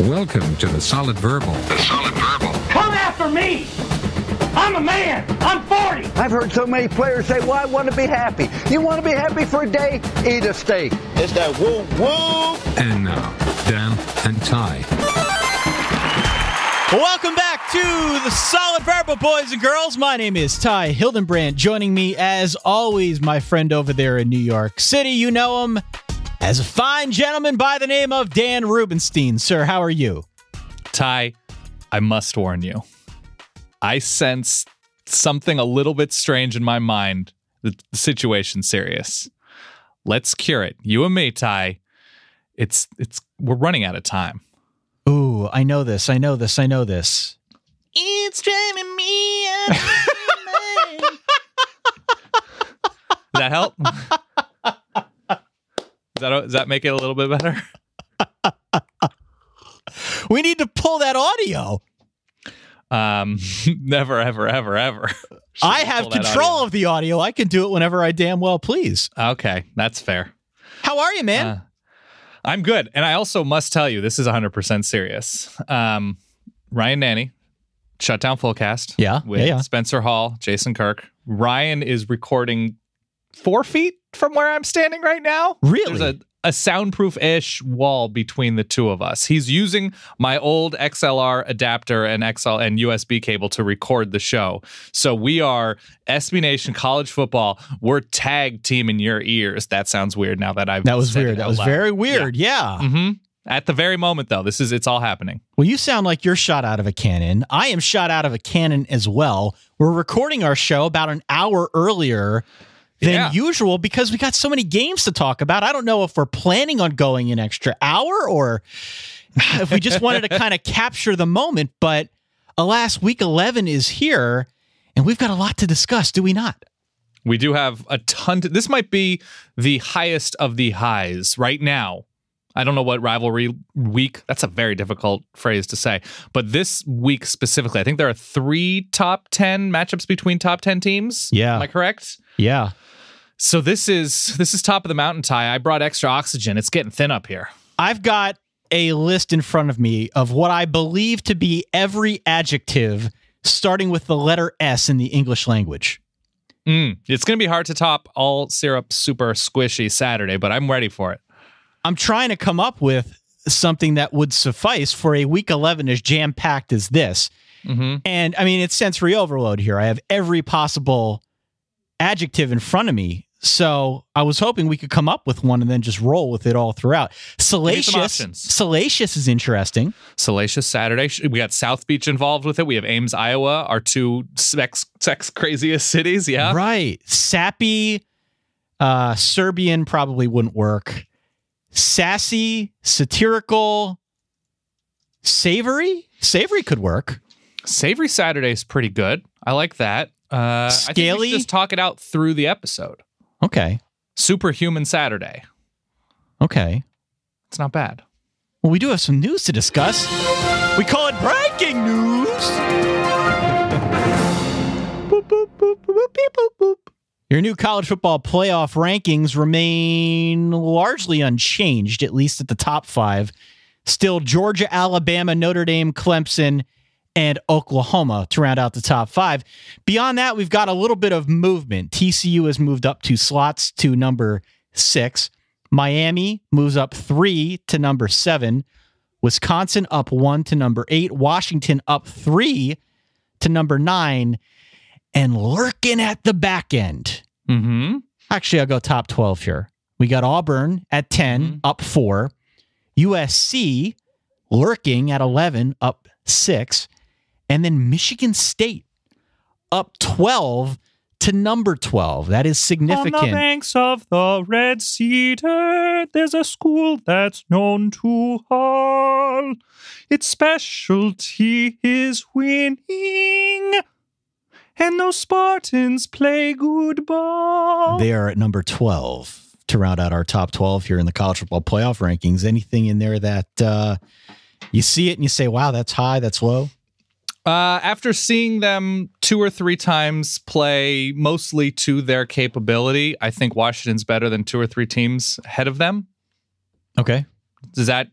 Welcome to the Solid Verbal. The Solid Verbal. Come after me! I'm a man! I'm 40! I've heard so many players say, well, I want to be happy. You want to be happy for a day? Eat a steak. It's that woo-woo! And now, Dan and Ty. Welcome back to the Solid Verbal, boys and girls. My name is Ty Hildenbrand. Joining me, as always, my friend over there in New York City. You know him as a fine gentleman by the name of Dan Rubenstein. Sir, how are you? Ty, I must warn you. I sense something a little bit strange in my mind. The situation's serious. Let's cure it. You and me, Ty. We're running out of time. Ooh, I know this. It's driving me out of my mind. Does that help? Does that make it a little bit better? We need to pull that audio. Never, ever, ever, ever. I have control of the audio. I can do it whenever I damn well please. Okay, that's fair. How are you, man? I'm good. And I also must tell you, this is 100% serious. Ryan Nanny, Shutdown Fullcast. With Spencer Hall, Jason Kirk. Ryan is recording 4 feet from where I'm standing right now. Really? There's a soundproof-ish wall between the two of us. He's using my old XLR adapter and USB cable to record the show. So we are SB Nation College Football. We're tag team in your ears. That sounds weird now that I've That was said weird. it That out was loud. very weird. Yeah. Mm-hmm. At the very moment, though, it's all happening. Well, you sound like you're shot out of a cannon. I am shot out of a cannon as well. We're recording our show about an hour earlier than usual because we got so many games to talk about. I don't know if we're planning on going an extra hour or if we just wanted to kind of capture the moment. But alas, week 11 is here and we've got a lot to discuss, do we not? We do have a ton. This might be the highest of the highs right now. I don't know what rivalry week. That's a very difficult phrase to say. But this week specifically, I think there are 3 top 10 matchups between top 10 teams. Yeah. Am I correct? Yeah. So this is top of the mountain, Ty. I brought extra oxygen. It's getting thin up here. I've got a list in front of me of what I believe to be every adjective starting with the letter S in the English language. It's going to be hard to top all syrup super squishy Saturday, but I'm ready for it. I'm trying to come up with something that would suffice for a week 11 as jam-packed as this. Mm-hmm. And I mean, it's sensory overload here. I have every possible adjective in front of me. So I was hoping we could come up with one and then just roll with it all throughout. Salacious is interesting. Salacious Saturday. We got South Beach involved with it. We have Ames, Iowa, our 2 sex craziest cities. Yeah. Right. Sappy, Serbian probably wouldn't work. Sassy, satirical, savory. Savory could work. Savory Saturday is pretty good. I like that. Scaly. I think we should just talk it out through the episode. Okay. Superhuman Saturday. Okay. It's not bad. Well, we do have some news to discuss. We call it breaking news. Boop, boop, boop, boop, beep, boop, boop. Your new college football playoff rankings remain largely unchanged, at least at the top 5. Still Georgia, Alabama, Notre Dame, Clemson, and Oklahoma to round out the top 5. Beyond that, we've got a little bit of movement. TCU has moved up 2 slots to number 6. Miami moves up 3 to number 7. Wisconsin up 1 to number 8. Washington up 3 to number 9. And lurking at the back end. Mm-hmm. Actually, I'll go top 12 here. We got Auburn at 10, up 4. USC lurking at 11, up 6. And then Michigan State up 12 to number 12. That is significant. On the banks of the Red Cedar, there's a school that's known to all. Its specialty is winning. And those Spartans play good ball. They are at number 12 to round out our top 12 here in the college football playoff rankings. Anything in there that you see it and you say, wow, that's high, that's low? After seeing them 2 or 3 times play mostly to their capability, I think Washington's better than 2 or 3 teams ahead of them. Okay. Does that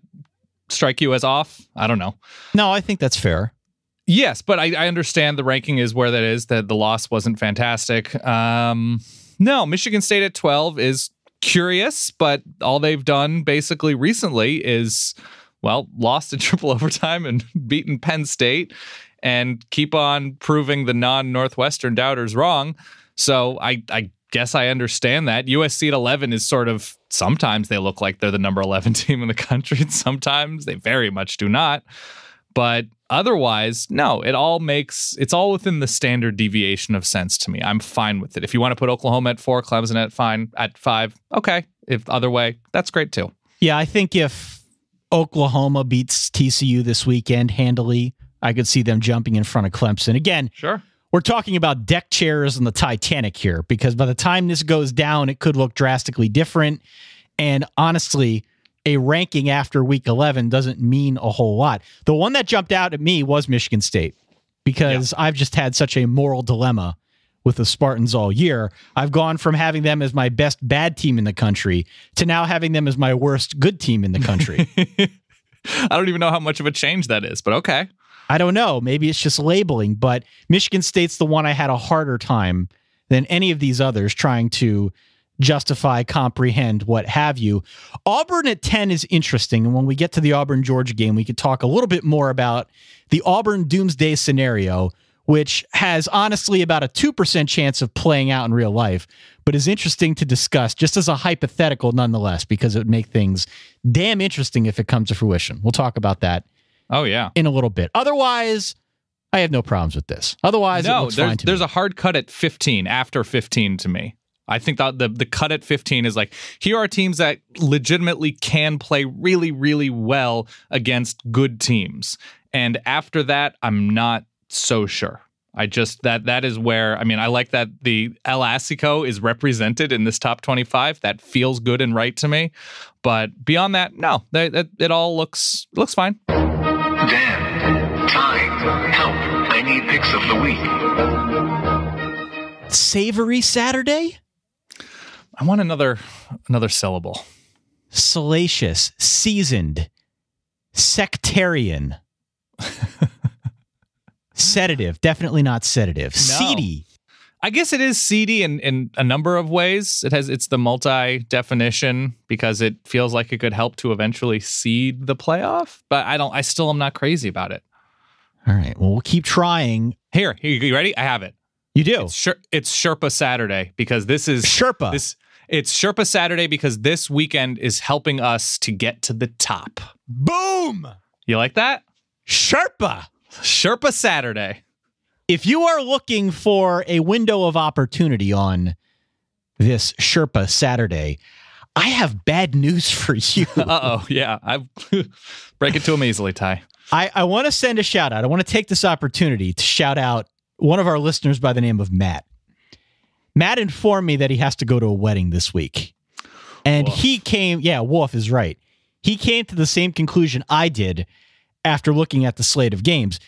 strike you as off? I don't know. No, I think that's fair. Yes, but I understand the ranking is where that is, that the loss wasn't fantastic. No, Michigan State at 12 is curious, but all they've done basically recently is, well, lost in triple overtime and beaten Penn State and keep on proving the non-Northwestern doubters wrong. So I guess I understand that. USC at 11 is sort of, sometimes they look like they're the number 11 team in the country, and sometimes they very much do not. But otherwise, no, it's all within the standard deviation of sense to me. I'm fine with it. If you want to put Oklahoma at 4, Clemson at 5, okay. If other way, that's great too. Yeah, I think if Oklahoma beats TCU this weekend handily, I could see them jumping in front of Clemson. Again, sure. We're talking about deck chairs and the Titanic here, because by the time this goes down, it could look drastically different. And honestly, a ranking after week 11 doesn't mean a whole lot. The one that jumped out at me was Michigan State, because I've just had such a moral dilemma with the Spartans all year. I've gone from having them as my best bad team in the country to now having them as my worst good team in the country. I don't even know how much of a change that is, but okay. I don't know. Maybe it's just labeling, but Michigan State's the one I had a harder time than any of these others trying to justify, comprehend, what have you. Auburn at 10 is interesting. And when we get to the Auburn-Georgia game, we could talk a little bit more about the Auburn doomsday scenario, which has honestly about a 2% chance of playing out in real life, but is interesting to discuss just as a hypothetical nonetheless, because it would make things damn interesting if it comes to fruition. We'll talk about that. Oh, yeah. In a little bit. Otherwise, I have no problems with this. Otherwise, it looks fine to me. There's a hard cut at 15, after 15 to me. I think that the cut at 15 is like, here are teams that legitimately can play really, really well against good teams. And after that, I'm not so sure. I just, that is where, I mean, I like that the El Asico is represented in this top 25. That feels good and right to me. But beyond that, no, it all looks fine. Dan, time, help. I need picks of the week. Savory Saturday? I want another syllable. Salacious, seasoned, sectarian. Sedative, definitely not sedative. No. Seedy. I guess it is seedy in a number of ways. It's the multi-definition because it feels like it could help to eventually seed the playoff, but I still am not crazy about it. All right. Well, we'll keep trying. Here, you ready? I have it. You do? It's Sherpa Saturday because this is Sherpa. It's Sherpa Saturday because this weekend is helping us to get to the top. Boom! You like that? Sherpa Saturday. If you are looking for a window of opportunity on this Sherpa Saturday, I have bad news for you. Uh-oh, yeah. I break it to him easily, Ty. I want to send a shout out. I want to take this opportunity to shout out one of our listeners by the name of Matt. Matt informed me that he has to go to a wedding this week. And he came, Wolf is right. He came to the same conclusion I did after looking at the slate of games.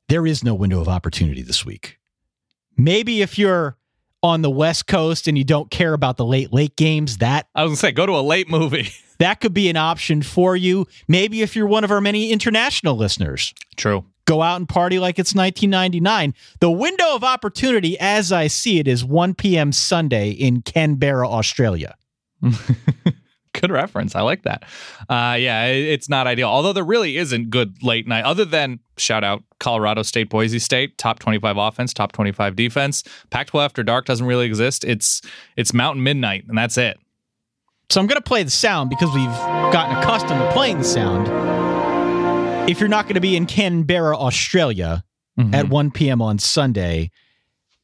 There is no window of opportunity this week. Maybe if you're on the West Coast and you don't care about the late games, I was going to say, go to a late movie. That could be an option for you. Maybe if you're one of our many international listeners. True. Go out and party like it's 1999. The window of opportunity, as I see it, is 1 p.m. Sunday in Canberra, Australia. Good reference. I like that. It's not ideal. Although there really isn't good late night, other than, shout out, Colorado State, Boise State, top 25 offense, top 25 defense. Pac-12 After Dark doesn't really exist. It's Mountain Midnight, and that's it. So I'm going to play the sound because we've gotten accustomed to playing the sound. If you're not going to be in Canberra, Australia at 1 p.m. on Sunday,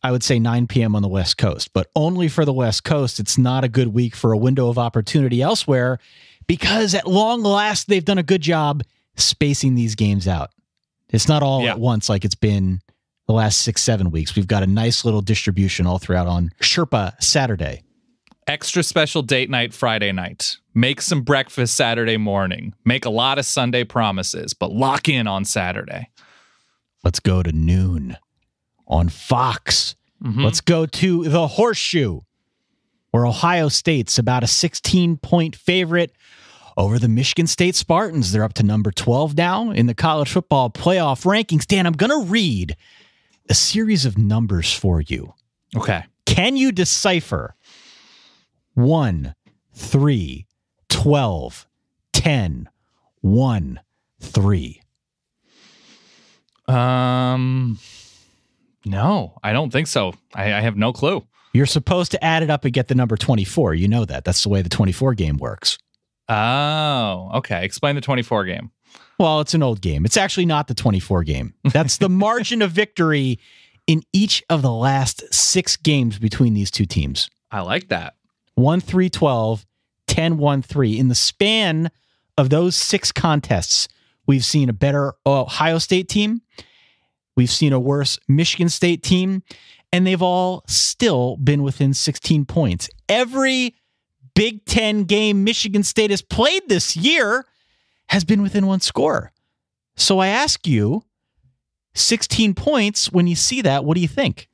I would say 9 p.m. on the West Coast, but only for the West Coast. It's not a good week for a window of opportunity elsewhere because at long last, they've done a good job spacing these games out. It's not all at once like it's been the last 6-7 weeks. We've got a nice little distribution all throughout on Sherpa Saturday. Extra special date night Friday night. Make some breakfast Saturday morning. Make a lot of Sunday promises, but lock in on Saturday. Let's go to noon on Fox. Let's go to the Horseshoe, where Ohio State's about a 16-point favorite over the Michigan State Spartans. They're up to number 12 now in the college football playoff rankings. Dan, I'm going to read a series of numbers for you. Okay. Can you decipher 1, 3, 12, 10, 1, 3? No, I don't think so. I have no clue. You're supposed to add it up and get the number 24. You know that. That's the way the 24 game works. Oh, okay. Explain the 24 game. Well, it's an old game. It's actually not the 24 game. That's the margin of victory in each of the last 6 games between these two teams. I like that. 1-3-12, 10-1-3. In the span of those 6 contests, we've seen a better Ohio State team. We've seen a worse Michigan State team, and they've all still been within 16 points. Every Big Ten game Michigan State has played this year has been within 1 score. So I ask you, 16 points, when you see that, what do you think?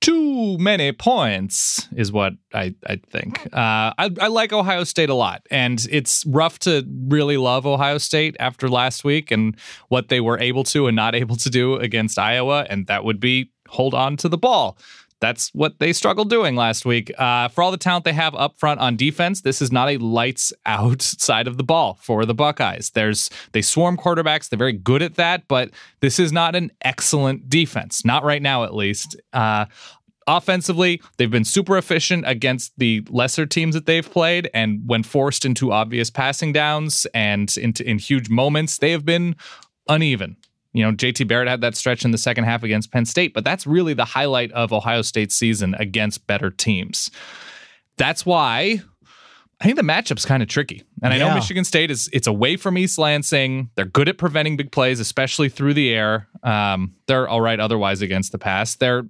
Too many points is what I think. I like Ohio State a lot, and it's rough to really love Ohio State after last week and what they were able to and not able to do against Iowa, and that would be hold on to the ball. That's what they struggled doing last week. For all the talent they have up front on defense, this is not a lights out side of the ball for the Buckeyes. They swarm quarterbacks. They're very good at that, but this is not an excellent defense. Not right now, at least. Offensively, they've been super efficient against the lesser teams that they've played, and when forced into obvious passing downs and in huge moments, they have been uneven. You know, JT Barrett had that stretch in the second half against Penn State, but that's really the highlight of Ohio State's season against better teams. That's why I think the matchup's kind of tricky. And I know Michigan State it's away from East Lansing. They're good at preventing big plays, especially through the air. They're all right otherwise against the pass. They're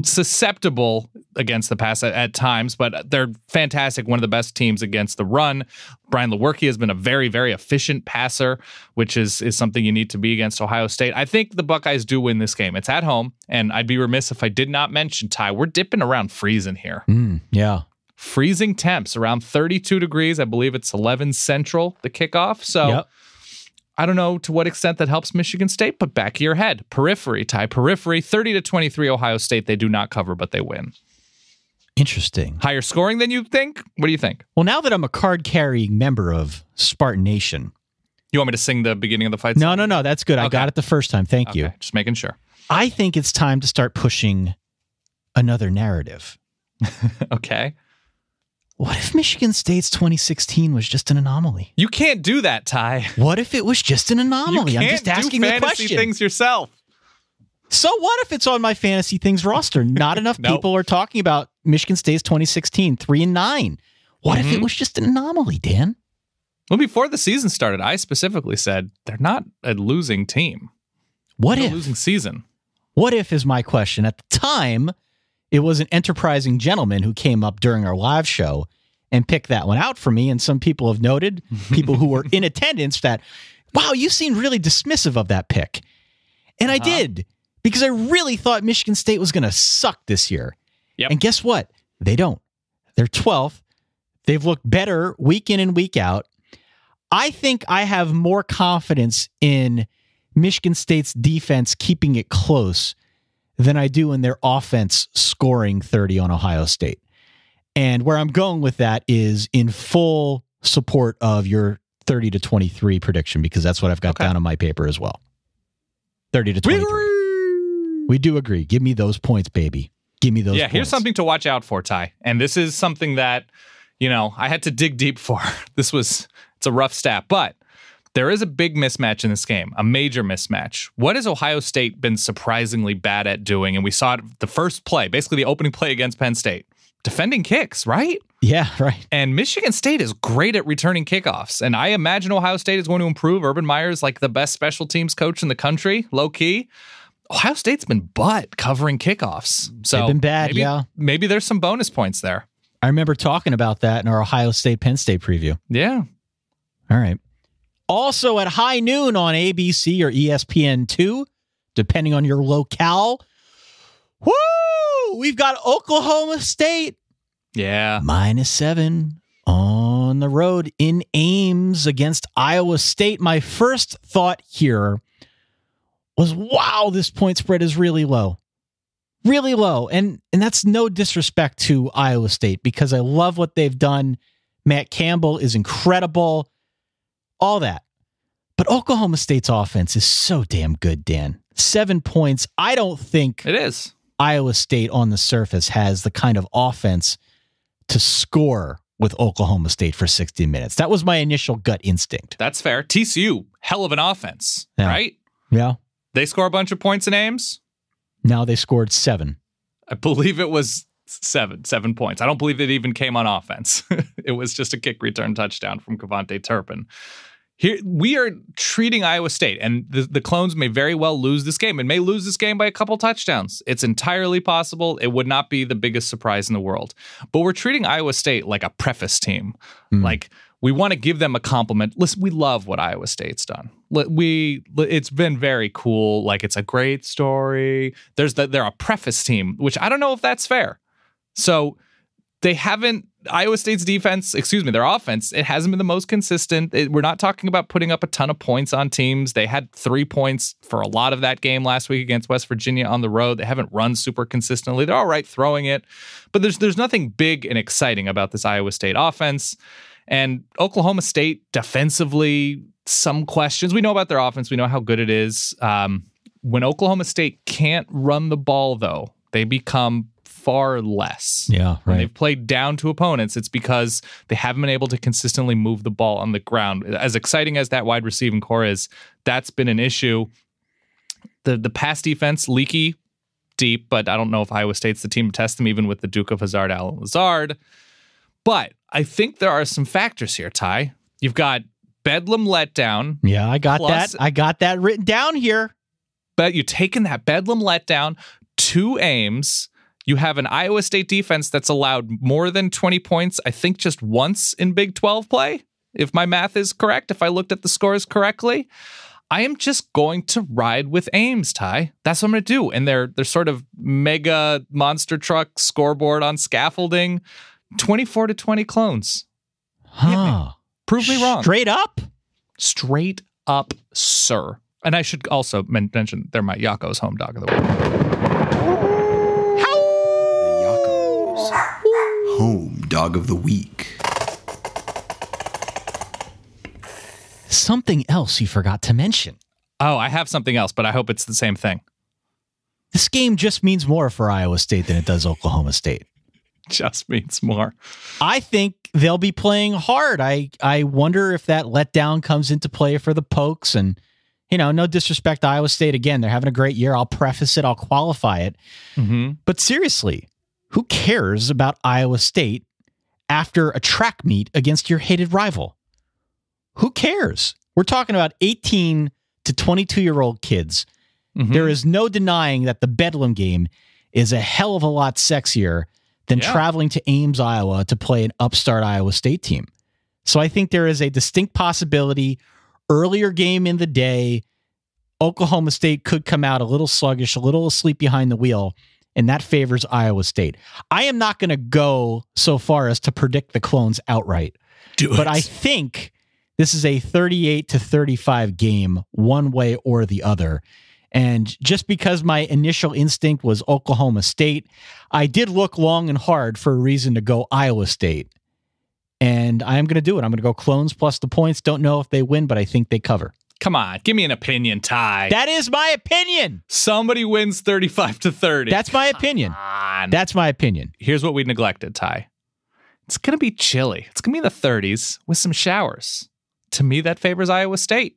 susceptible against the pass at times, but they're fantastic. One of the best teams against the run. Brian Lewerke has been a very, very efficient passer, which is something you need to be against Ohio State. I think the Buckeyes do win this game. It's at home, and I'd be remiss if I did not mention, Ty, we're dipping around freezing here. Yeah. Freezing temps around 32 degrees. I believe it's 11 Central, the kickoff. So I don't know to what extent that helps Michigan State, but back of your head, periphery, 30-23 Ohio State. They do not cover, but they win. Interesting. Higher scoring than you think? What do you think? Well, now that I'm a card-carrying member of Spartan Nation. You want me to sing the beginning of the fight? No, that's good. Okay. I got it the first time. Thank you. Just making sure. I think it's time to start pushing another narrative. Okay. What if Michigan State's 2016 was just an anomaly? You can't do that, Ty. What if it was just an anomaly? I'm just asking the question. You can't do fantasy things yourself. So what if it's on my fantasy things roster? Not enough people are talking about Michigan State's 2016 3-9. What if it was just an anomaly, Dan? Well, before the season started, I specifically said they're not a losing team. What if? A losing season. What if is my question. At the time, it was an enterprising gentleman who came up during our live show and picked that one out for me. And some people have noted, people who were in attendance, that, wow, you seemed really dismissive of that pick. And I did, because I really thought Michigan State was going to suck this year. Yep. And guess what? They don't. They're 12th. They've looked better week in and week out. I think I have more confidence in Michigan State's defense keeping it close than I do in their offense scoring 30 on Ohio State. And where I'm going with that is in full support of your 30-23 prediction, because that's what I've got down on my paper as well. 30-23. We do agree. Give me those points, baby. Give me those points. Here's something to watch out for, Ty. And this is something that, I had to dig deep for. It's a rough stat, but there is a big mismatch in this game, a major mismatch. What has Ohio State been surprisingly bad at doing? And we saw it the first play, basically the opening play against Penn State. Defending kicks, right? Yeah, right. And Michigan State is great at returning kickoffs. And I imagine Ohio State is going to improve. Urban Meyer is like the best special teams coach in the country, low key. Ohio State's been butt covering kickoffs. So they've been bad, maybe there's some bonus points there. I remember talking about that in our Ohio State-Penn State preview. Yeah. All right. Also at high noon on ABC or ESPN2, depending on your locale. Woo! We've got Oklahoma State. Yeah. -7 on on the road in Ames against Iowa State. My first thought here was, wow, this point spread is really low. Really low. And that's no disrespect to Iowa State because I love what they've done. Matt Campbell is incredible. All that. But Oklahoma State's offense is so damn good, Dan. 7 points. I don't think It is. Iowa State on the surface has the kind of offense to score with Oklahoma State for 60 minutes. That was my initial gut instinct. That's fair. TCU, hell of an offense, Yeah. right? Yeah. They score a bunch of points in Ames. Now they scored 7. I believe it was 7 points. I don't believe it even came on offense. It was just a kick return touchdown from Kevontae Turpin. Here we are treating Iowa State, and the Clones may very well lose this game and may lose this game by a couple touchdowns. It's entirely possible. It would not be the biggest surprise in the world. But we're treating Iowa State like a preface team. Like we want to give them a compliment. Listen, we love what Iowa State's done. It's been very cool. Like it's a great story. They're a preface team, which I don't know if that's fair. So they haven't. Iowa State's defense, their offense, it hasn't been the most consistent. We're not talking about putting up a ton of points on teams. They had 3 points for a lot of that game last week against West Virginia on the road. They haven't run super consistently. They're all right throwing it, but there's nothing big and exciting about this Iowa State offense. And Oklahoma State defensively, some questions. We know about their offense. We know how good it is. When Oklahoma State can't run the ball, though, they become far less. Yeah, right. When they've played down to opponents, it's because they haven't been able to consistently move the ball on the ground. As exciting as that wide receiving core is, that's been an issue. The pass defense, leaky deep, but I don't know if Iowa State's the team to test them, even with the Duke of Hazzard, Alan Lazard. But I think there are some factors here, Ty. You've got Bedlam letdown. Yeah, I got that. I got that written down here. But you've taken that Bedlam letdown to Ames. You have an Iowa State defense that's allowed more than 20 points, I think just once in Big 12 play, if my math is correct, if I looked at the scores correctly. I am just going to ride with Ames, Ty. That's what I'm going to do. And they're sort of mega monster truck scoreboard on scaffolding. 24-20 Clones. Prove me wrong. Straight up? Straight up, sir. And I should also mention they're my Yako's home dog of the week. Home Dog of the Week. Something else you forgot to mention. Oh, I have something else, but I hope it's the same thing. This game just means more for Iowa State than it does Oklahoma State. Just means more. I think they'll be playing hard. I wonder if that letdown comes into play for the Pokes. And, no disrespect to Iowa State. Again, they're having a great year. I'll preface it. I'll qualify it. Mm-hmm. But seriously, who cares about Iowa State after a track meet against your hated rival? Who cares? We're talking about 18 to 22-year-old kids. Mm-hmm. There is no denying that the Bedlam game is a hell of a lot sexier than traveling to Ames, Iowa to play an upstart Iowa State team. So I think there is a distinct possibility. Earlier game in the day, Oklahoma State could come out a little sluggish, a little asleep behind the wheel, and that favors Iowa State. I am not going to go so far as to predict the Clones outright. But I think this is a 38-35 game, one way or the other. And just because my initial instinct was Oklahoma State, I did look long and hard for a reason to go Iowa State. And I am going to do it. I'm going to go Clones plus the points. Don't know if they win, but I think they cover. Come on, give me an opinion, Ty. That is my opinion. Somebody wins 35-30. That's my opinion. That's my opinion. Here's what we neglected, Ty. It's going to be chilly. It's going to be in the 30s with some showers. To me, that favors Iowa State.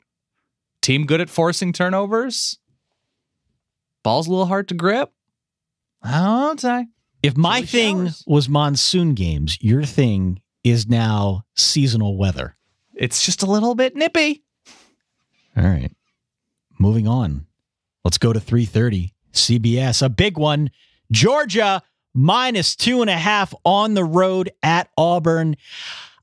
Team good at forcing turnovers. Ball's a little hard to grip. I don't know, Ty. If my thing was monsoon games, your thing is now seasonal weather. It's just a little bit nippy. All right. Moving on. Let's go to 3:30. CBS, a big one. Georgia -2.5 on the road at Auburn.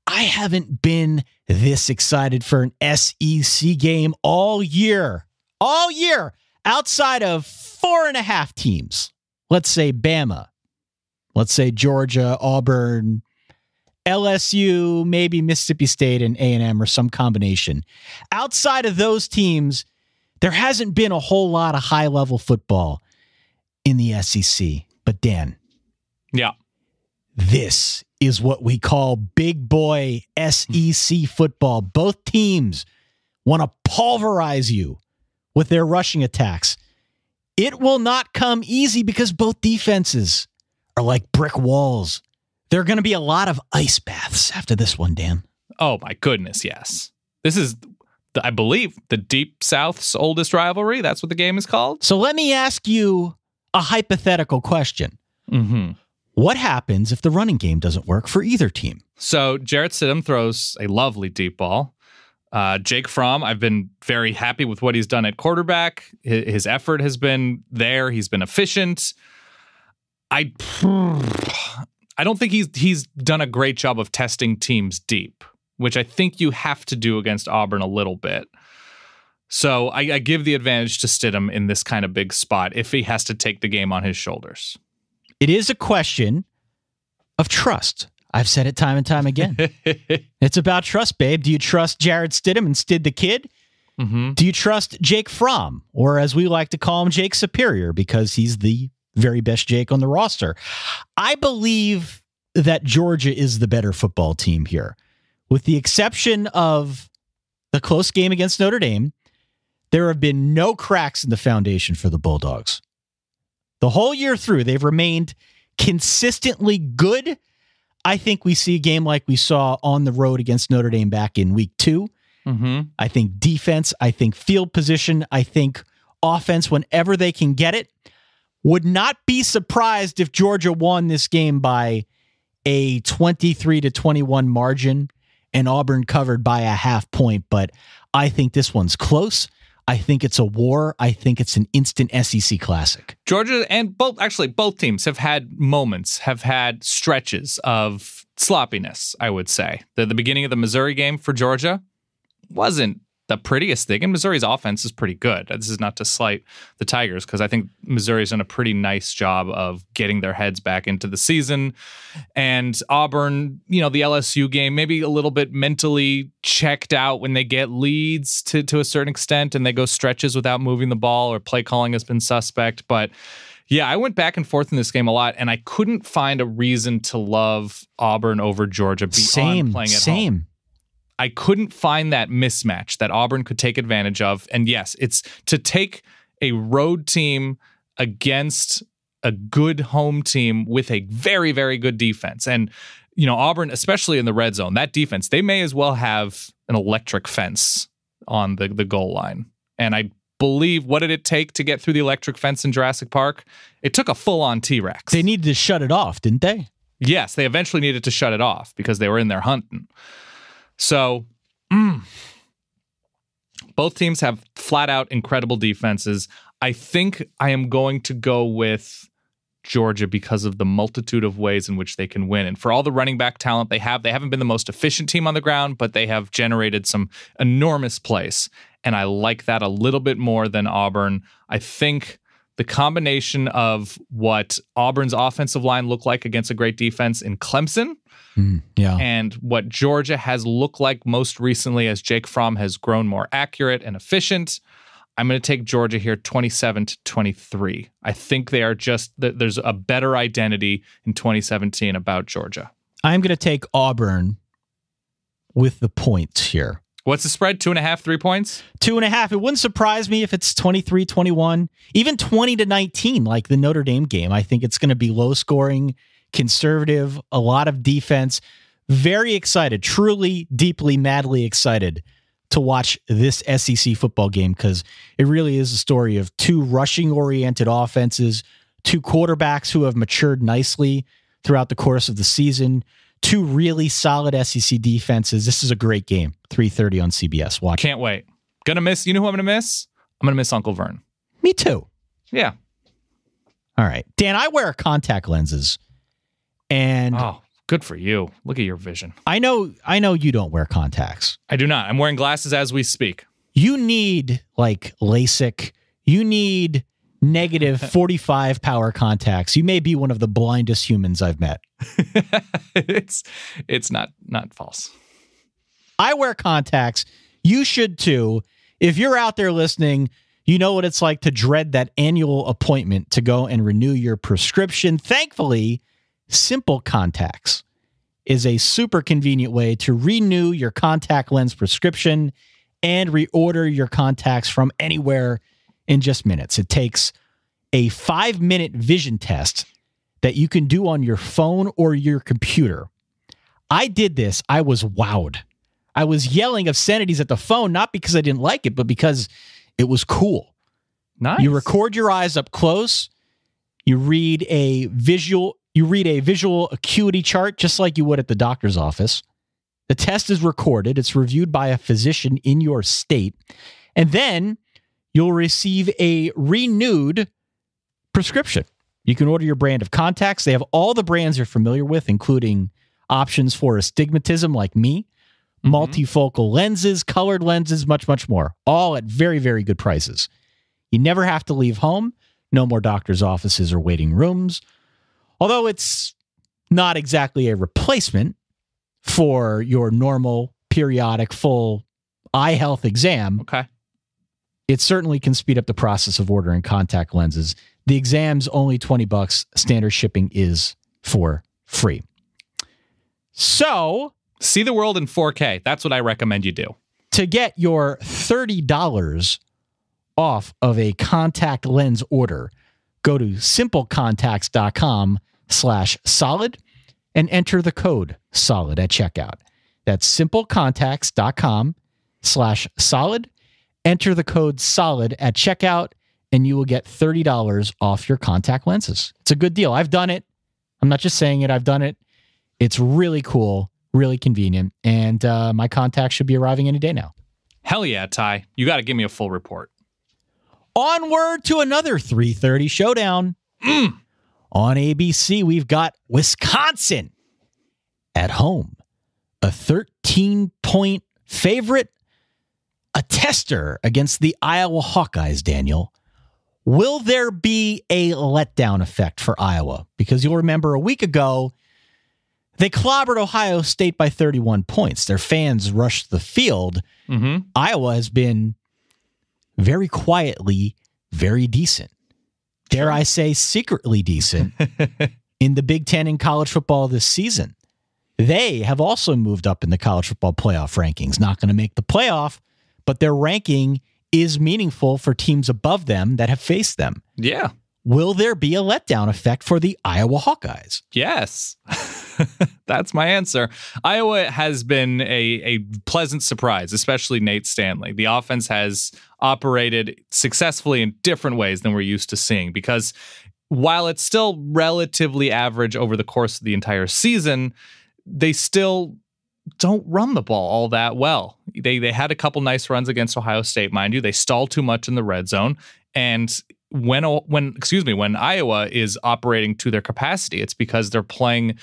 I haven't been this excited for an SEC game all year. All year. Outside of 4.5 teams. Let's say Bama. Let's say Georgia, Auburn, LSU, maybe Mississippi State and A&M or some combination. Outside of those teams, there hasn't been a whole lot of high-level football in the SEC. But Dan, yeah, this is what we call big boy SEC football. Both teams want to pulverize you with their rushing attacks. It will not come easy because both defenses are like brick walls. There are going to be a lot of ice baths after this one, Dan. Oh, my goodness, yes. This is, I believe, the Deep South's oldest rivalry. That's what the game is called. So let me ask you a hypothetical question. Mm-hmm. What happens if the running game doesn't work for either team? So Jarrett Stidham throws a lovely deep ball. Jake Fromm, I've been very happy with what he's done at quarterback. His effort has been there. He's been efficient. I don't think he's done a great job of testing teams deep, which I think you have to do against Auburn a little bit. So I give the advantage to Stidham in this kind of big spot if he has to take the game on his shoulders. It is a question of trust. I've said it time and time again. It's about trust, babe. Do you trust Jarrett Stidham and Stid the Kid? Mm-hmm. Do you trust Jake Fromm, or as we like to call him, Jake Superior, because he's the very best Jake on the roster? I believe that Georgia is the better football team here. With the exception of the close game against Notre Dame, there have been no cracks in the foundation for the Bulldogs. The whole year through, they've remained consistently good. I think we see a game like we saw on the road against Notre Dame back in week 2. Mm-hmm. I think defense, I think field position, I think offense whenever they can get it. Would not be surprised if Georgia won this game by a 23-21 margin and Auburn covered by a half point, but I think this one's close. I think it's a war. I think it's an instant SEC classic. Georgia and both teams have had moments, have had stretches of sloppiness, I would say. The beginning of the Missouri game for Georgia wasn't the prettiest thing, and Missouri's offense is pretty good. This is not to slight the Tigers, because I think Missouri's done a pretty nice job of getting their heads back into the season. And Auburn, the LSU game, maybe a little bit mentally checked out when they get leads to a certain extent and they go stretches without moving the ball, or play calling has been suspect. But yeah, I went back and forth in this game a lot, and I couldn't find a reason to love Auburn over Georgia beyond playing at home. I couldn't find that mismatch that Auburn could take advantage of. And yes, it's to take a road team against a good home team with a very, very good defense. And, Auburn, especially in the red zone, that defense, they may as well have an electric fence on the goal line. And I believe, what did it take to get through the electric fence in Jurassic Park? It took a full-on T-Rex. They needed to shut it off, didn't they? Yes, they eventually needed to shut it off because they were in there hunting. So, both teams have flat-out incredible defenses. I think I am going to go with Georgia because of the multitude of ways in which they can win. And for all the running back talent they haven't been the most efficient team on the ground, but they have generated some enormous plays. And I like that a little bit more than Auburn. I think the combination of what Auburn's offensive line looked like against a great defense in Clemson, and what Georgia has looked like most recently as Jake Fromm has grown more accurate and efficient, I'm going to take Georgia here 27-23. I think they are there's a better identity in 2017 about Georgia. I'm going to take Auburn with the points here. What's the spread? 2.5, 3 points? 2.5. It wouldn't surprise me if it's 23-21, even 20-19, like the Notre Dame game. I think it's going to be low scoring, conservative, a lot of defense. Very excited, truly, deeply, madly excited to watch this SEC football game, because it really is a story of two rushing-oriented offenses, two quarterbacks who have matured nicely throughout the course of the season, two really solid SEC defenses. This is a great game. 3:30 on CBS. Watch. Can't wait. Gonna miss. You know who I'm gonna miss? I'm gonna miss Uncle Vern. Me too. Yeah. All right, Dan. I wear contact lenses, and good for you. Look at your vision. I know you don't wear contacts. I do not. I'm wearing glasses as we speak. You need like LASIK. You need negative 45 power contacts. You may be one of the blindest humans I've met. It's not false. I wear contacts. You should too. If you're out there listening, you know what it's like to dread that annual appointment to go and renew your prescription. Thankfully, Simple Contacts is a super convenient way to renew your contact lens prescription and reorder your contacts from anywhere in just minutes. It takes a 5-minute vision test that you can do on your phone or your computer. I did this. I was wowed. I was yelling obscenities at the phone, not because I didn't like it, but because it was cool. Nice. You record your eyes up close. You read a visual acuity chart, just like you would at the doctor's office. The test is recorded. It's reviewed by a physician in your state. And then you'll receive a renewed prescription. You can order your brand of contacts. They have all the brands you're familiar with, including options for astigmatism like me, multifocal lenses, colored lenses, much, much more, all at very, very good prices. You never have to leave home. No more doctor's offices or waiting rooms. Although it's not exactly a replacement for your normal, periodic, full eye health exam. Okay. It certainly can speed up the process of ordering contact lenses. The exam's only $20. Standard shipping is for free. So, see the world in 4K. That's what I recommend you do. To get your $30 off of a contact lens order, go to simplecontacts.com/solid and enter the code SOLID at checkout. That's simplecontacts.com/solid. Enter the code SOLID at checkout, and you will get $30 off your contact lenses. It's a good deal. I've done it. I'm not just saying it. I've done it. It's really cool, really convenient, and my contacts should be arriving any day now. Hell yeah, Ty. You got to give me a full report. Onward to another 3:30 showdown. On ABC, we've got Wisconsin at home. A 13-point favorite. A tester against the Iowa Hawkeyes, Daniel. Will there be a letdown effect for Iowa? Because you'll remember a week ago, they clobbered Ohio State by 31 points. Their fans rushed the field. Iowa has been very quietly very decent. Dare I say secretly decent in the Big Ten in college football this season. They have also moved up in the college football playoff rankings. Not going to make the playoff, but their ranking is meaningful for teams above them that have faced them. Yeah. Will there be a letdown effect for the Iowa Hawkeyes? Yes. That's my answer. Iowa has been a pleasant surprise, especially Nate Stanley. The offense has operated successfully in different ways than we're used to seeing, because while it's still relatively average over the course of the entire season, they still don't run the ball all that well. They had a couple nice runs against Ohio State, mind you. They stall too much in the red zone. And when Iowa is operating to their capacity, it's because they're playing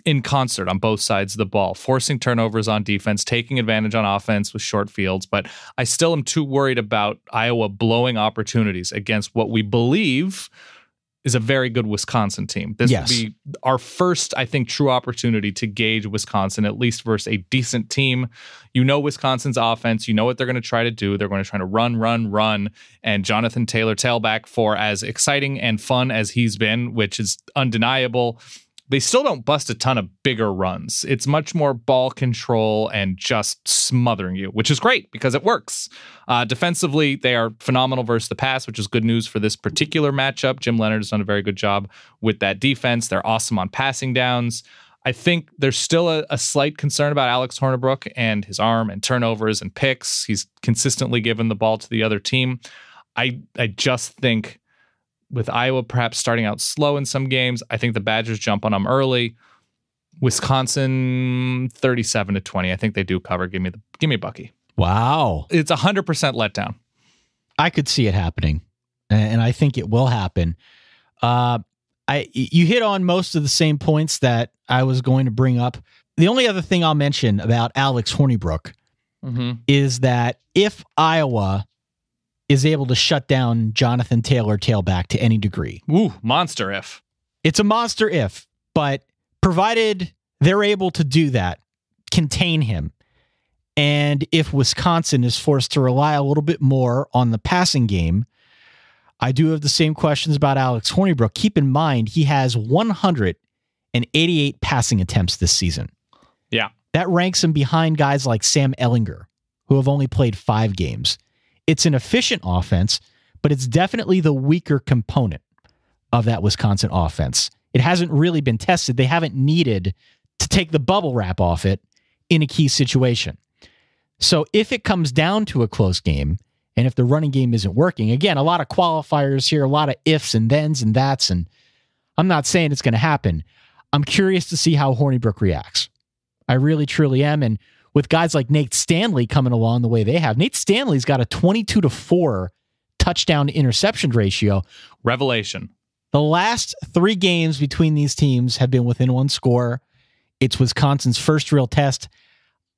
in concert on both sides of the ball, forcing turnovers on defense, taking advantage on offense with short fields. But I still am too worried about Iowa blowing opportunities against what we believe is a very good Wisconsin team. This will be our first, I think, true opportunity to gauge Wisconsin, at least versus a decent team. You know Wisconsin's offense. You know what they're going to try to do. They're going to try to run. And Jonathan Taylor, tailback, for as exciting and fun as he's been, which is undeniable, they still don't bust a ton of bigger runs. It's much more ball control and just smothering you, which is great because it works. Defensively, they are phenomenal versus the pass, which is good news for this particular matchup. Jim Leonard has done a very good job with that defense. They're awesome on passing downs. I think there's still a slight concern about Alex Hornibrook and his arm and turnovers and picks. He's consistently given the ball to the other team. I just think with Iowa perhaps starting out slow in some games, I think the Badgers jump on them early. Wisconsin 37-20. I think they do cover. Give me Bucky. Wow. It's 100% letdown. I could see it happening, and I think it will happen. You hit on most of the same points that I was going to bring up. The only other thing I'll mention about Alex Hornibrook is that if Iowa is able to shut down Jonathan Taylor tailback to any degree. Ooh, monster if. It's a monster if, but provided they're able to do that, contain him, and if Wisconsin is forced to rely a little bit more on the passing game, I do have the same questions about Alex Hornibrook. Keep in mind, he has 188 passing attempts this season. Yeah. That ranks him behind guys like Sam Ehlinger, who have only played 5 games. It's an efficient offense, but it's definitely the weaker component of that Wisconsin offense. It hasn't really been tested. They haven't needed to take the bubble wrap off it in a key situation. So if it comes down to a close game, and if the running game isn't working, again, a lot of qualifiers here, a lot of ifs and thens and that's, and I'm not saying it's going to happen. I'm curious to see how Hornibrook reacts. I really, truly am. And with guys like Nate Stanley coming along the way they have, Nate Stanley's got a 22-4 touchdown to interception ratio. Revelation. The last 3 games between these teams have been within 1 score. It's Wisconsin's first real test.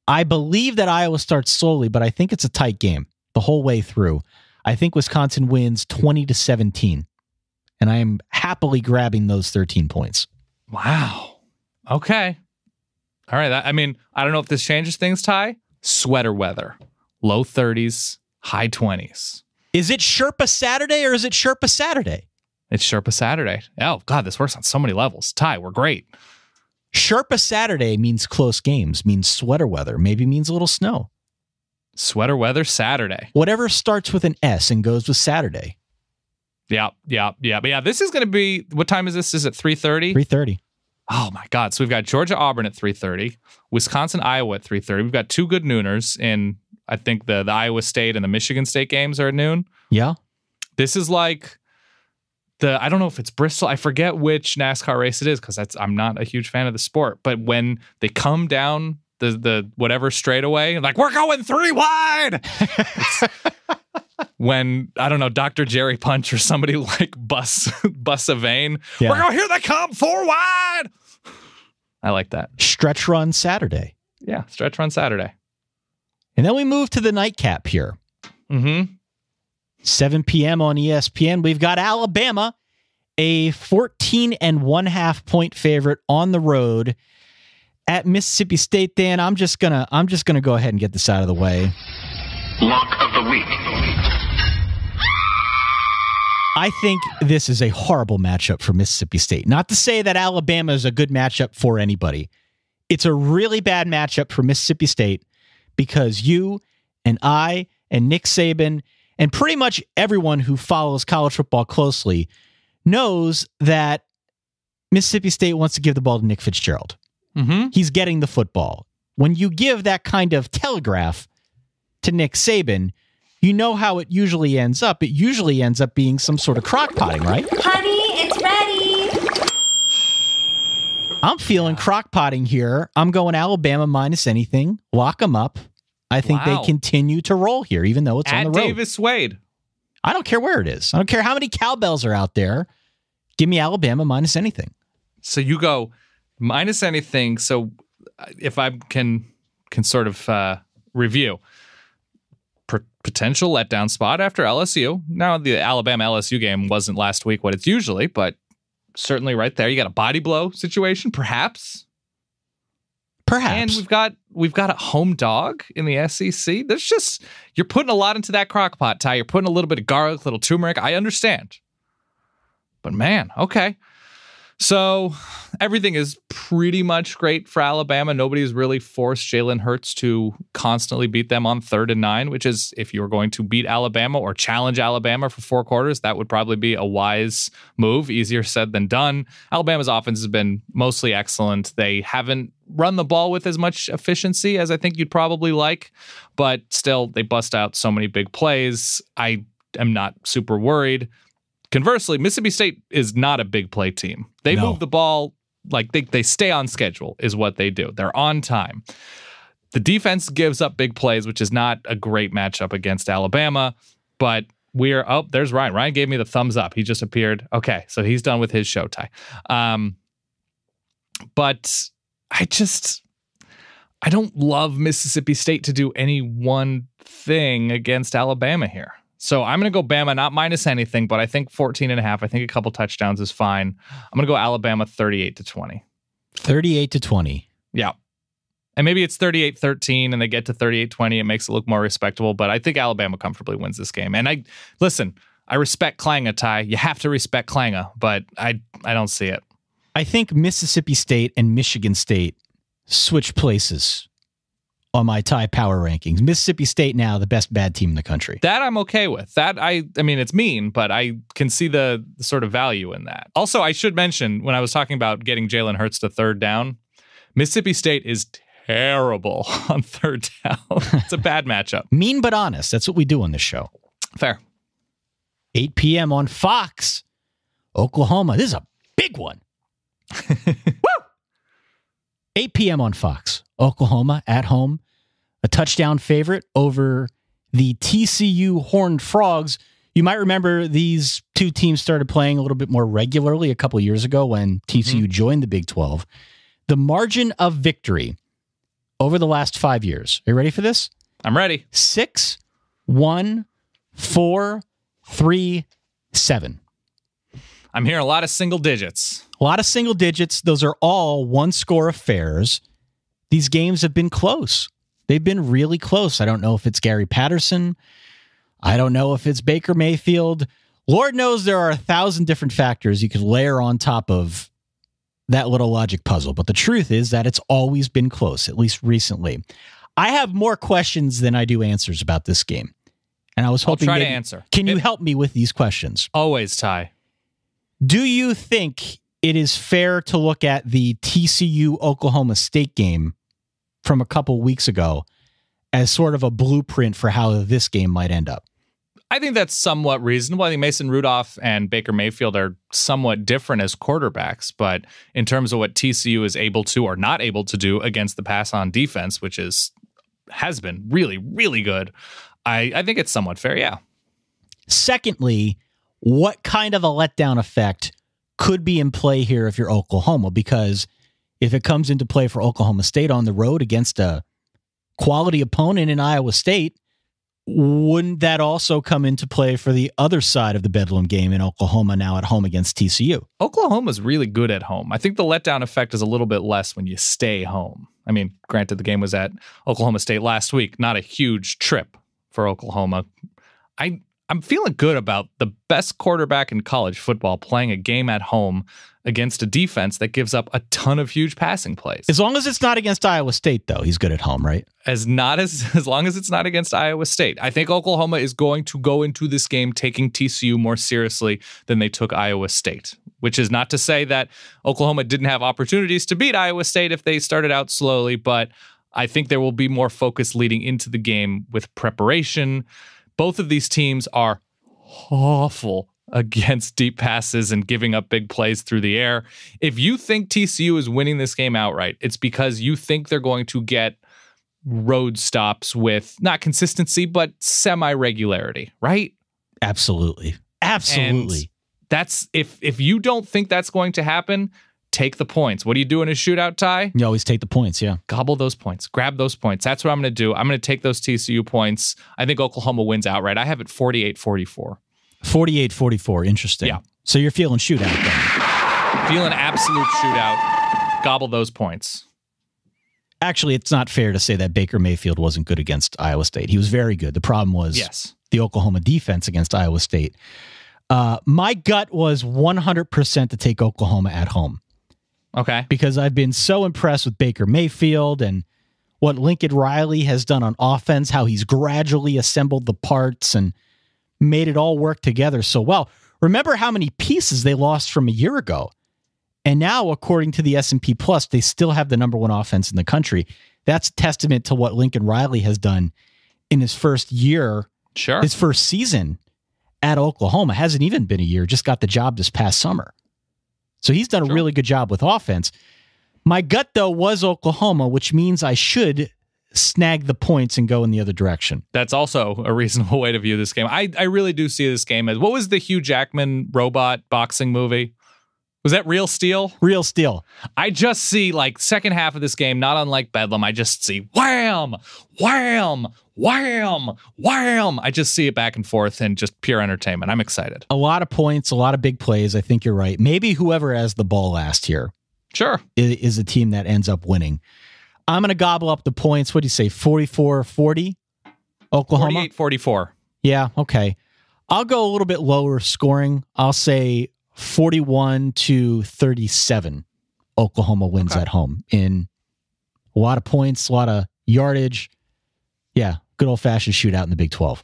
I believe that Iowa starts slowly, but I think it's a tight game the whole way through. I think Wisconsin wins 20-17, and I am happily grabbing those 13 points. Wow. Okay. All right. I mean, I don't know if this changes things, Ty. Sweater weather. Low 30s, high 20s. Is it Sherpa Saturday or is it Sherpa Saturday? It's Sherpa Saturday. Oh, God, this works on so many levels. Ty, we're great. Sherpa Saturday means close games, means sweater weather, maybe means a little snow. Sweater weather Saturday. Whatever starts with an S and goes with Saturday. Yeah. But yeah, this is going to be, what time is this? Is it 3:30? 3:30. Oh, my God. So we've got Georgia, Auburn at 3:30, Wisconsin, Iowa at 3:30. We've got 2 good nooners in, I think, the Iowa State and the Michigan State games are at noon. Yeah. This is like I don't know if it's Bristol. I forget which NASCAR race it is because I'm not a huge fan of the sport. But when they come down the whatever straightaway, like, we're going 3 wide. When, I don't know, Dr. Jerry Punch or somebody like bus a vein. Yeah. We're going, here they come, 4 wide. I like that. Stretch run Saturday. Yeah, stretch run Saturday. And then we move to the nightcap here. 7 p.m. on ESPN. We've got Alabama, a 14.5 point favorite on the road at Mississippi State. Dan, I'm just gonna go ahead and get this out of the way. Lock of the week. I think this is a horrible matchup for Mississippi State. Not to say that Alabama is a good matchup for anybody. It's a really bad matchup for Mississippi State because you and I and Nick Saban and pretty much everyone who follows college football closely knows that Mississippi State wants to give the ball to Nick Fitzgerald. He's getting the football. When you give that kind of telegraph to Nick Saban, you know how it usually ends up. It usually ends up being some sort of crockpotting, right? Honey, it's ready. I'm feeling crockpotting here. I'm going Alabama minus anything. Lock them up. I think they continue to roll here, even though it's on the road. Davis Wade. I don't care where it is. I don't care how many cowbells are out there. Give me Alabama minus anything. So you go minus anything. So if I can sort of review, potential letdown spot after LSU. Now, the Alabama-LSU game wasn't last week what it's usually, but certainly right there. You got a body blow situation, perhaps. And we've got a home dog in the SEC. There's just, you're putting a lot into that crock pot, Ty. You're putting a little bit of garlic, a little turmeric. I understand. But man, okay. So everything is pretty much great for Alabama. Nobody's really forced Jalen Hurts to constantly beat them on 3rd and 9, which is, if you're going to beat Alabama or challenge Alabama for 4 quarters, that would probably be a wise move. Easier said than done. Alabama's offense has been mostly excellent. They haven't run the ball with as much efficiency as I think you'd probably like, but still, they bust out so many big plays. I am not super worried. Conversely, Mississippi State is not a big play team. They move the ball, like they stay on schedule is what they do. They're on time. The defense gives up big plays, which is not a great matchup against Alabama, but there's Ryan. Ryan gave me the thumbs up. He just appeared. Okay, so he's done with his show, Ty. But I don't love Mississippi State to do any one thing against Alabama here. So I'm going to go Bama, not minus anything, but I think 14.5. I think a couple touchdowns is fine. I'm going to go Alabama 38-20. 38-20. Yeah. And maybe it's 38-13 and they get to 38-20. It makes it look more respectable, but I think Alabama comfortably wins this game. And I respect Klanga, Ty. You have to respect Klanga, but I don't see it. I think Mississippi State and Michigan State switch places on my Ty power rankings. Mississippi State now the best bad team in the country. That I'm okay with. That I mean, it's mean, but I can see the sort of value in that. Also, I should mention when I was talking about getting Jalen Hurts to third down, Mississippi State is terrible on third down. It's a bad matchup. Mean but honest. That's what we do on this show. Fair. 8 p.m. on Fox, Oklahoma. This is a big one. Woo! 8 p.m. on Fox, Oklahoma at home. A touchdown favorite over the TCU Horned Frogs. You might remember these two teams started playing a little bit more regularly a couple years ago when TCU joined the Big 12. The margin of victory over the last 5 years. Are you ready for this? I'm ready. 6, 1, 4, 3, 7. I'm hearing a lot of single digits. A lot of single digits. Those are all one-score affairs. These games have been close. They've been really close. I don't know if it's Gary Patterson. I don't know if it's Baker Mayfield. Lord knows there are 1,000 different factors you could layer on top of that little logic puzzle. But the truth is that it's always been close, at least recently. I have more questions than I do answers about this game. And I was hoping I'll try to answer. Can you help me with these questions? Always, Ty. Do you think it is fair to look at the TCU-Oklahoma State game from a couple weeks ago as sort of a blueprint for how this game might end up? I think that's somewhat reasonable. I think Mason Rudolph and Baker Mayfield are somewhat different as quarterbacks, but in terms of what TCU is able to or not able to do against the pass-on defense, which has been really, really good, I think it's somewhat fair, yeah. Secondly, what kind of a letdown effect could be in play here if you're Oklahoma? Because if it comes into play for Oklahoma State on the road against a quality opponent in Iowa State, wouldn't that also come into play for the other side of the Bedlam game in Oklahoma now at home against TCU? Oklahoma's really good at home. I think the letdown effect is a little bit less when you stay home. I mean, granted, the game was at Oklahoma State last week, not a huge trip for Oklahoma. I'm feeling good about the best quarterback in college football playing a game at home against a defense that gives up a ton of huge passing plays. As long as it's not against Iowa State, though, he's good at home, right? As long as it's not against Iowa State. I think Oklahoma is going to go into this game taking TCU more seriously than they took Iowa State, which is not to say that Oklahoma didn't have opportunities to beat Iowa State if they started out slowly, but I think there will be more focus leading into the game with preparation. Both of these teams are awful against deep passes and giving up big plays through the air. If you think TCU is winning this game outright, it's because you think they're going to get road stops with not consistency, but semi-regularity, right? Absolutely. Absolutely. And that's if you don't think that's going to happen, take the points. What do you do in a shootout, Ty? You always take the points, yeah. Gobble those points. Grab those points. That's what I'm going to do. I'm going to take those TCU points. I think Oklahoma wins outright. I have it 48-44. 48-44. Interesting. Yeah. So you're feeling shootout then? Feeling absolute shootout. Gobble those points. Actually, it's not fair to say that Baker Mayfield wasn't good against Iowa State. He was very good. The problem was the Oklahoma defense against Iowa State. My gut was 100% to take Oklahoma at home. Okay. Because I've been so impressed with Baker Mayfield and what Lincoln Riley has done on offense, how he's gradually assembled the parts and made it all work together so well. Remember how many pieces they lost from a year ago. And now, according to the S&P Plus, they still have the number one offense in the country. That's a testament to what Lincoln Riley has done in his first year, his first season at Oklahoma. Hasn't even been a year, just got the job this past summer. So he's done a really good job with offense. My gut, though, was Oklahoma, which means I should snag the points and go in the other direction. That's also a reasonable way to view this game. I really do see this game as, what was the Hugh Jackman robot boxing movie? Was that real steel? Real steel. I just see, like, second half of this game, not unlike Bedlam, I just see wham, wham, wham, wham. I just see it back and forth and just pure entertainment. I'm excited. A lot of points, a lot of big plays. I think you're right. Maybe whoever has the ball last year Sure. is a team that ends up winning. I'm going to gobble up the points. What do you say, 44-40? Oklahoma? 48-44. Yeah, okay. I'll go a little bit lower scoring. I'll say 41-37. Oklahoma wins at home in a lot of points, a lot of yardage. Yeah, good old-fashioned shootout in the Big 12.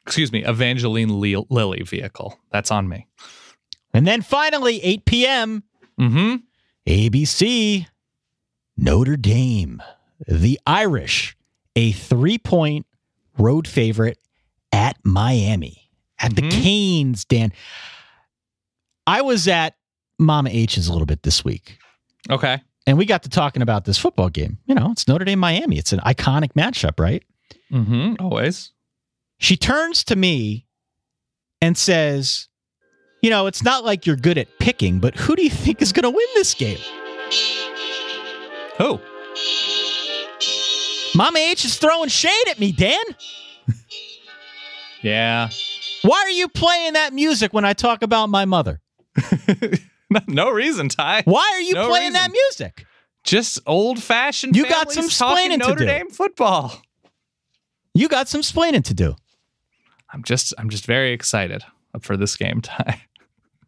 Excuse me, Evangeline Lilly vehicle. That's on me. And then finally, 8 p.m., ABC, Notre Dame, the Irish, a 3-point road favorite at Miami, at the Canes, Dan. I was at Mama H's a little bit this week. Okay. And we got to talking about this football game. You know, it's Notre Dame, Miami. It's an iconic matchup, right? Always. She turns to me and says, you know, it's not like you're good at picking, but who do you think is going to win this game? Who? Mama H is throwing shade at me, Dan. Yeah. Why are you playing that music when I talk about my mother? No reason, Ty. Why are you playing that music? Just old-fashioned. You got some explaining to do. Notre Dame football. You got some explaining to do. I'm just very excited for this game, Ty.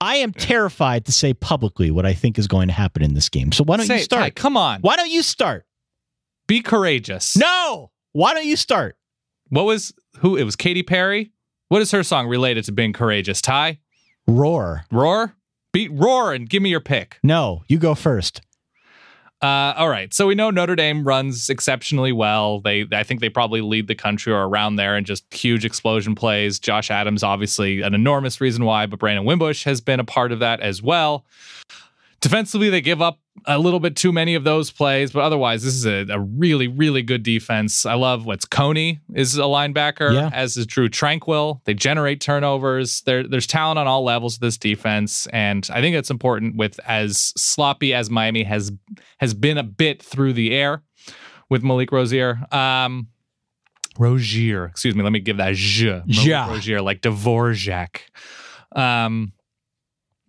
I am terrified to say publicly what I think is going to happen in this game. So why don't you start? Ty, come on. Why don't you start? Be courageous. No. Why don't you start? It was Katy Perry? What is her song related to being courageous, Ty? Roar. Roar? Beat Roar and give me your pick. No, you go first. All right. So we know Notre Dame runs exceptionally well. I think they probably lead the country or around there in just huge explosion plays. Josh Adams, obviously an enormous reason why, but Brandon Wimbush has been a part of that as well. Defensively, they give up a little bit too many of those plays, but otherwise, this is a really, really good defense. I love what's Coney is a linebacker, as is Drew Tranquil. They generate turnovers. There's talent on all levels of this defense, and I think it's important with as sloppy as Miami has been a bit through the air with Malik Rozier. Rozier, excuse me, let me give that Rozier, like Dvorak.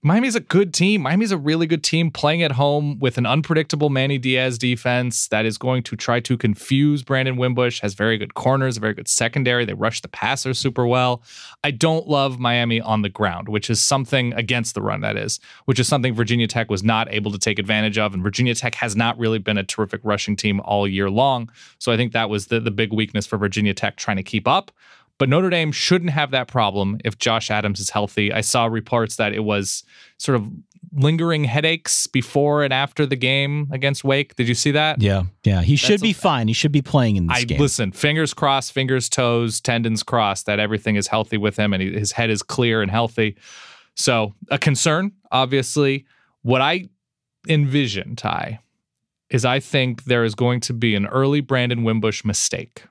Miami's a good team. Miami's a really good team playing at home with an unpredictable Manny Diaz defense that is going to try to confuse Brandon Wimbush, has very good corners, a very good secondary. They rush the passer super well. I don't love Miami on the ground, which is something against the run, that is, which is something Virginia Tech was not able to take advantage of. And Virginia Tech has not really been a terrific rushing team all year long. So I think that was the big weakness for Virginia Tech trying to keep up. But Notre Dame shouldn't have that problem if Josh Adams is healthy. I saw reports that it was sort of lingering headaches before and after the game against Wake. Did you see that? Yeah. He should be fine. He should be playing in this game. Listen, fingers crossed, fingers, toes, tendons crossed that everything is healthy with him and his head is clear and healthy. So a concern, obviously. What I envision, Ty, is I think there is going to be an early Brandon Wimbush mistake.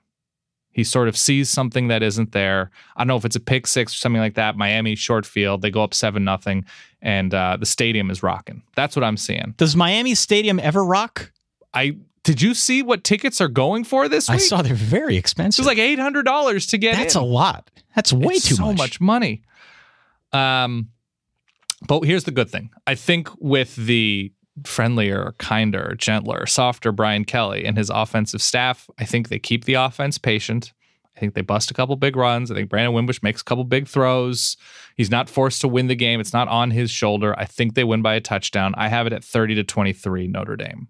He sort of sees something that isn't there. I don't know if it's a pick six or something like that. Miami, short field. They go up 7-0, and the stadium is rocking. That's what I'm seeing. Does Miami Stadium ever rock? Did you see what tickets are going for this week? I saw they're very expensive. It was like $800 to get in. That's a lot. That's way too much. So much money. But here's the good thing. I think with the friendlier, kinder, gentler, softer Brian Kelly and his offensive staff, I think they keep the offense patient. I think they bust a couple big runs. I think Brandon Wimbush makes a couple big throws. He's not forced to win the game. It's not on his shoulder. I think they win by a touchdown. I have it at 30-23 Notre Dame.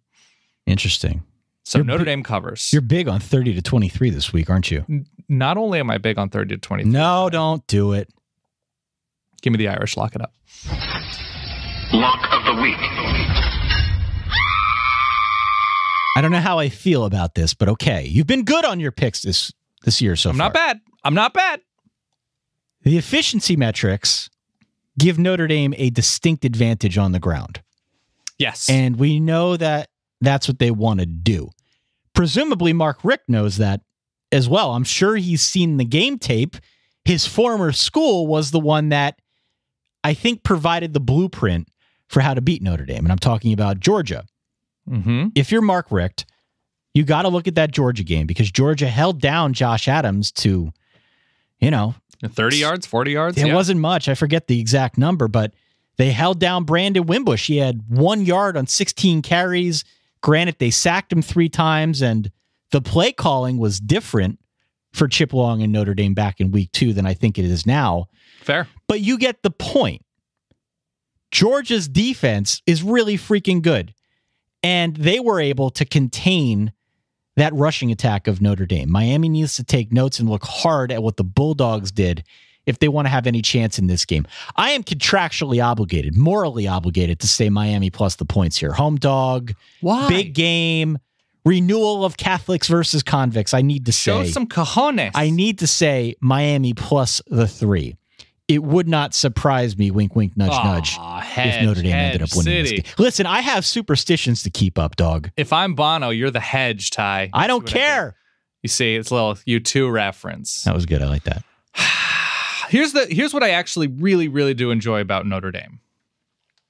Interesting. So Notre Dame covers. You're big on 30-23 this week, aren't you? Not only am I big on 30-23. No, don't do it. Give me the Irish. Lock it up. Lock of the week. I don't know how I feel about this, but okay. You've been good on your picks this year so far. I'm not bad. The efficiency metrics give Notre Dame a distinct advantage on the ground. Yes. And we know that that's what they want to do. Presumably, Mark Richt knows that as well. I'm sure he's seen the game tape. His former school was the one that I think provided the blueprint for how to beat Notre Dame, and I'm talking about Georgia. Mm-hmm. If you're Mark Richt, you got to look at that Georgia game because Georgia held down Josh Adams to, 30 yards, 40 yards? It wasn't much. I forget the exact number, but they held down Brandon Wimbush. He had 1 yard on 16 carries. Granted, they sacked him 3 times, and the play calling was different for Chip Long and Notre Dame back in week 2 than I think it is now. Fair. But you get the point. Georgia's defense is really freaking good, and they were able to contain that rushing attack of Notre Dame. Miami needs to take notes and look hard at what the Bulldogs did if they want to have any chance in this game. I am contractually obligated, morally obligated to say Miami plus the points here. Home dog, Why? Big game, renewal of Catholics versus convicts. I need to Show say some cojones. I need to say Miami plus the 3. It would not surprise me, wink, wink, nudge, nudge, if Notre Dame ended up winning this game. Listen, I have superstitions to keep up, dog. If I'm Bono, you're the hedge, Ty. I don't care. You see, it's a little U2 reference. That was good. I like that. Here's what I actually really, really do enjoy about Notre Dame.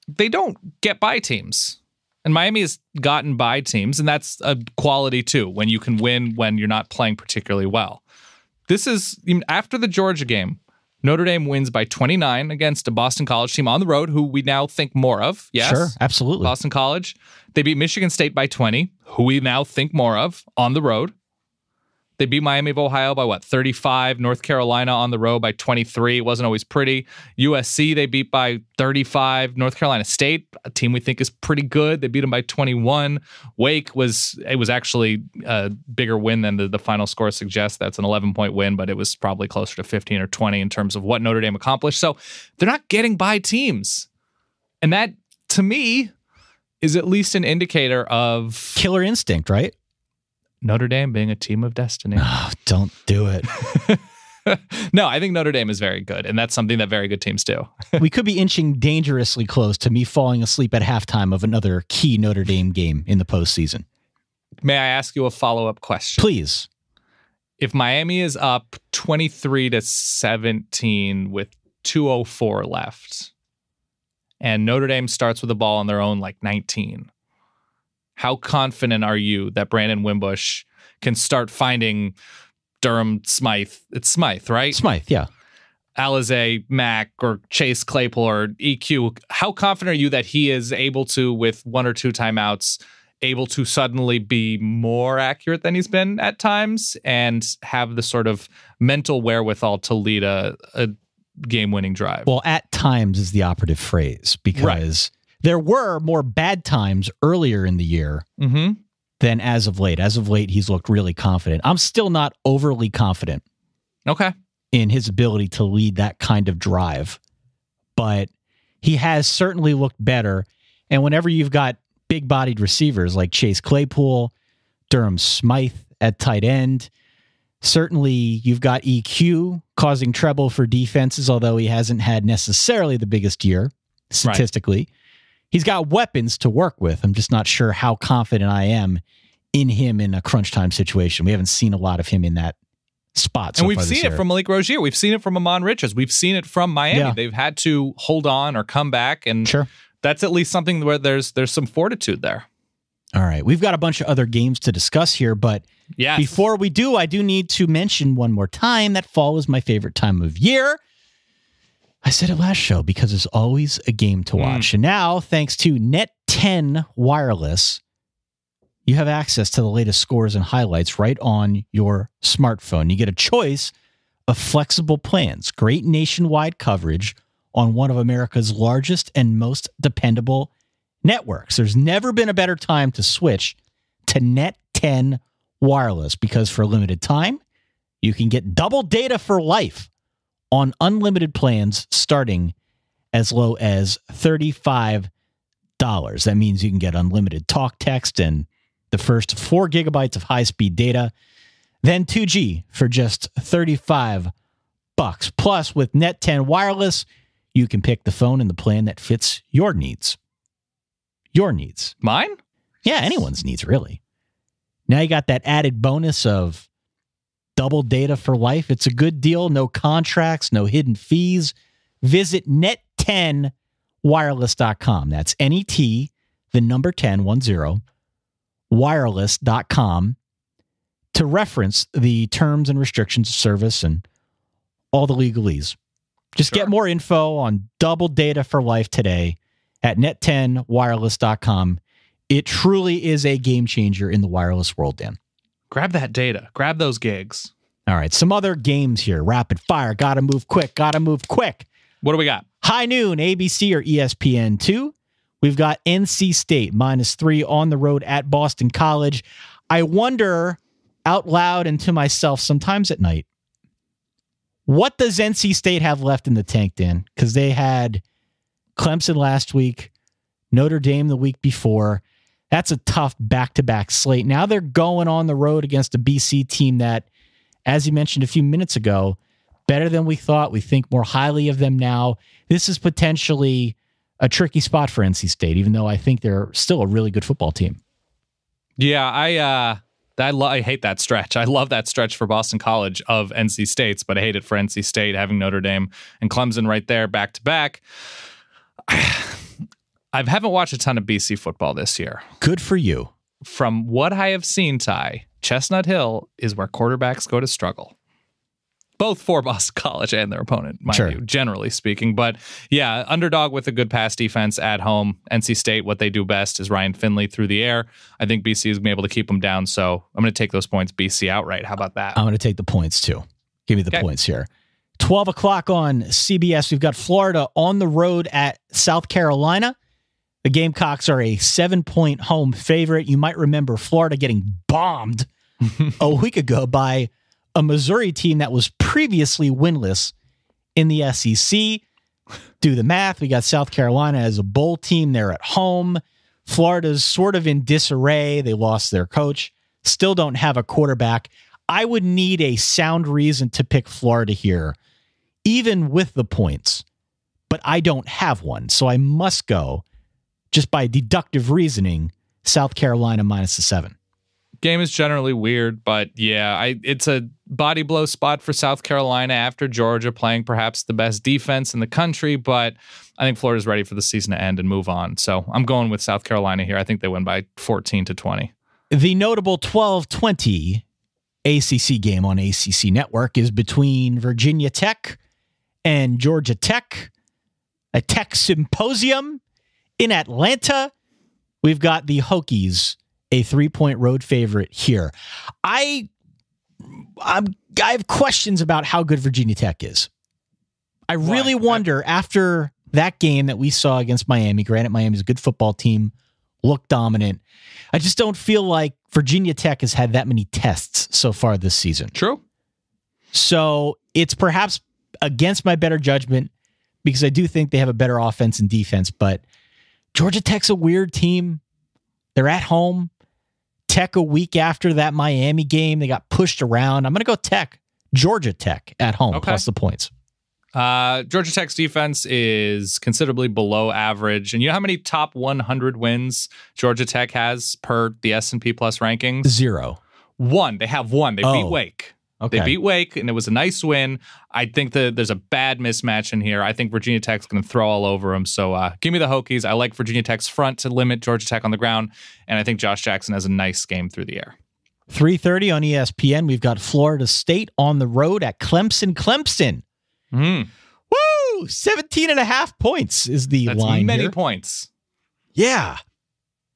They don't get bye teams. And Miami has gotten bye teams, and that's a quality too, when you can win when you're not playing particularly well. This is, after the Georgia game, Notre Dame wins by 29 against a Boston College team on the road, who we now think more of. Yes? Sure, absolutely. Boston College. They beat Michigan State by 20, who we now think more of, on the road. They beat Miami of Ohio by 35. North Carolina on the road by 23. It wasn't always pretty. USC, they beat by 35. North Carolina State, a team we think is pretty good. They beat them by 21. Wake was actually a bigger win than the final score suggests. That's an 11-point win, but it was probably closer to 15 or 20 in terms of what Notre Dame accomplished. So they're not getting by teams. And that, to me, is at least an indicator of killer instinct, right? Notre Dame being a team of destiny. Oh, don't do it. No, I think Notre Dame is very good, and that's something that very good teams do. We could be inching dangerously close to me falling asleep at halftime of another key Notre Dame game in the postseason. May I ask you a follow-up question? Please. If Miami is up 23-17 with 2:04 left, and Notre Dame starts with the ball on their own 19, how confident are you that Brandon Wimbush can start finding Durham, Smythe? It's Smythe, right? Smythe, yeah. Alize, Mack, or Chase Claypool, or EQ. How confident are you that he is able to, with 1 or 2 timeouts, able to suddenly be more accurate than he's been at times and have the sort of mental wherewithal to lead a game-winning drive? Well, at times is the operative phrase, because there were more bad times earlier in the year than as of late. As of late, he's looked really confident. I'm still not overly confident in his ability to lead that kind of drive, but he has certainly looked better. And whenever you've got big-bodied receivers like Chase Claypool, Durham Smythe at tight end, certainly you've got EQ causing trouble for defenses, although he hasn't had necessarily the biggest year statistically. Right. He's got weapons to work with. I'm just not sure how confident I am in him in a crunch time situation. We haven't seen a lot of him in that spot. And we've seen it from Malik Rozier. We've seen it from Amon Richards. We've seen it from Miami. Yeah. They've had to hold on or come back. And that's at least something where there's some fortitude there. All right. We've got a bunch of other games to discuss here, but before we do, I do need to mention one more time that fall is my favorite time of year. I said it last show because it's always a game to watch. And now, thanks to Net 10 Wireless, you have access to the latest scores and highlights right on your smartphone. You get a choice of flexible plans, great nationwide coverage on one of America's largest and most dependable networks. There's never been a better time to switch to Net 10 Wireless because for a limited time, you can get double data for life on unlimited plans starting as low as $35. That means you can get unlimited talk, text, and the first 4 gigabytes of high-speed data, then 2G for just $35. Plus, with Net 10 Wireless, you can pick the phone and the plan that fits your needs. Your needs. Mine? Yeah, anyone's needs, really. Now you got that added bonus of double data for life. It's a good deal. No contracts, no hidden fees. Visit net10wireless.com net10wireless.com. That's NET, the number 10, wireless.com, to reference the terms and restrictions of service and all the legalese. Just get more info on double data for life today at net10wireless.com. It truly is a game changer in the wireless world, Dan. Grab that data. Grab those gigs. All right, some other games here. Rapid fire. Gotta move quick. What do we got? High noon, ABC or ESPN2. We've got NC State -3 on the road at Boston College. I wonder out loud and to myself sometimes at night, what does NC State have left in the tank, Dan? Because they had Clemson last week, Notre Dame the week before. That's a tough back-to-back slate. Now they're going on the road against a BC team that, as you mentioned a few minutes ago, better than we thought. We think more highly of them now. This is potentially a tricky spot for NC State, even though I think they're still a really good football team. Yeah, I hate that stretch. I love that stretch for Boston College of NC State's, but I hate it for NC State having Notre Dame and Clemson right there back to back. I haven't watched a ton of BC football this year. Good for you. From what I have seen, Ty, Chestnut Hill is where quarterbacks go to struggle. Both for Boston College and their opponent, mind you, generally speaking. But yeah, underdog with a good pass defense at home. NC State, what they do best is Ryan Finley through the air. I think BC is going to be able to keep them down, so I'm going to take those points BC outright. How about that? I'm going to take the points too. Give me the points here. 12 o'clock on CBS, we've got Florida on the road at South Carolina. The Gamecocks are a 7-point home favorite. You might remember Florida getting bombed a week ago by a Missouri team that was previously winless in the SEC. Do the math. We got South Carolina as a bowl team. They're at home. Florida's sort of in disarray. They lost their coach. Still don't have a quarterback. I would need a sound reason to pick Florida here, even with the points. But I don't have one. So I must go, just by deductive reasoning, South Carolina -7. Game is generally weird, but yeah, it's a body blow spot for South Carolina after Georgia playing perhaps the best defense in the country, but I think Florida's ready for the season to end and move on. So I'm going with South Carolina here. I think they win by 14-20. The notable 12-20 ACC game on ACC Network is between Virginia Tech and Georgia Tech, a Tech symposium in Atlanta. We've got the Hokies, a 3-point road favorite here. I have questions about how good Virginia Tech is. I really wonder, after that game that we saw against Miami, granted Miami's a good football team, looked dominant, I just don't feel like Virginia Tech has had that many tests so far this season. True. So it's perhaps against my better judgment because I do think they have a better offense and defense, but Georgia Tech's a weird team. They're at home. Tech a week after that Miami game, they got pushed around. I'm going to go Tech. Georgia Tech at home, plus the points. Georgia Tech's defense is considerably below average. And you know how many top 100 wins Georgia Tech has per the S&P Plus rankings? 0. 1. They have 1. They beat Wake. Okay. They beat Wake, and it was a nice win. I think that there's a bad mismatch in here. I think Virginia Tech's going to throw all over them. So give me the Hokies. I like Virginia Tech's front to limit Georgia Tech on the ground, and I think Josh Jackson has a nice game through the air. 3:30 on ESPN. We've got Florida State on the road at Clemson. Woo! 17.5 points is the line. Many here. Points. Yeah.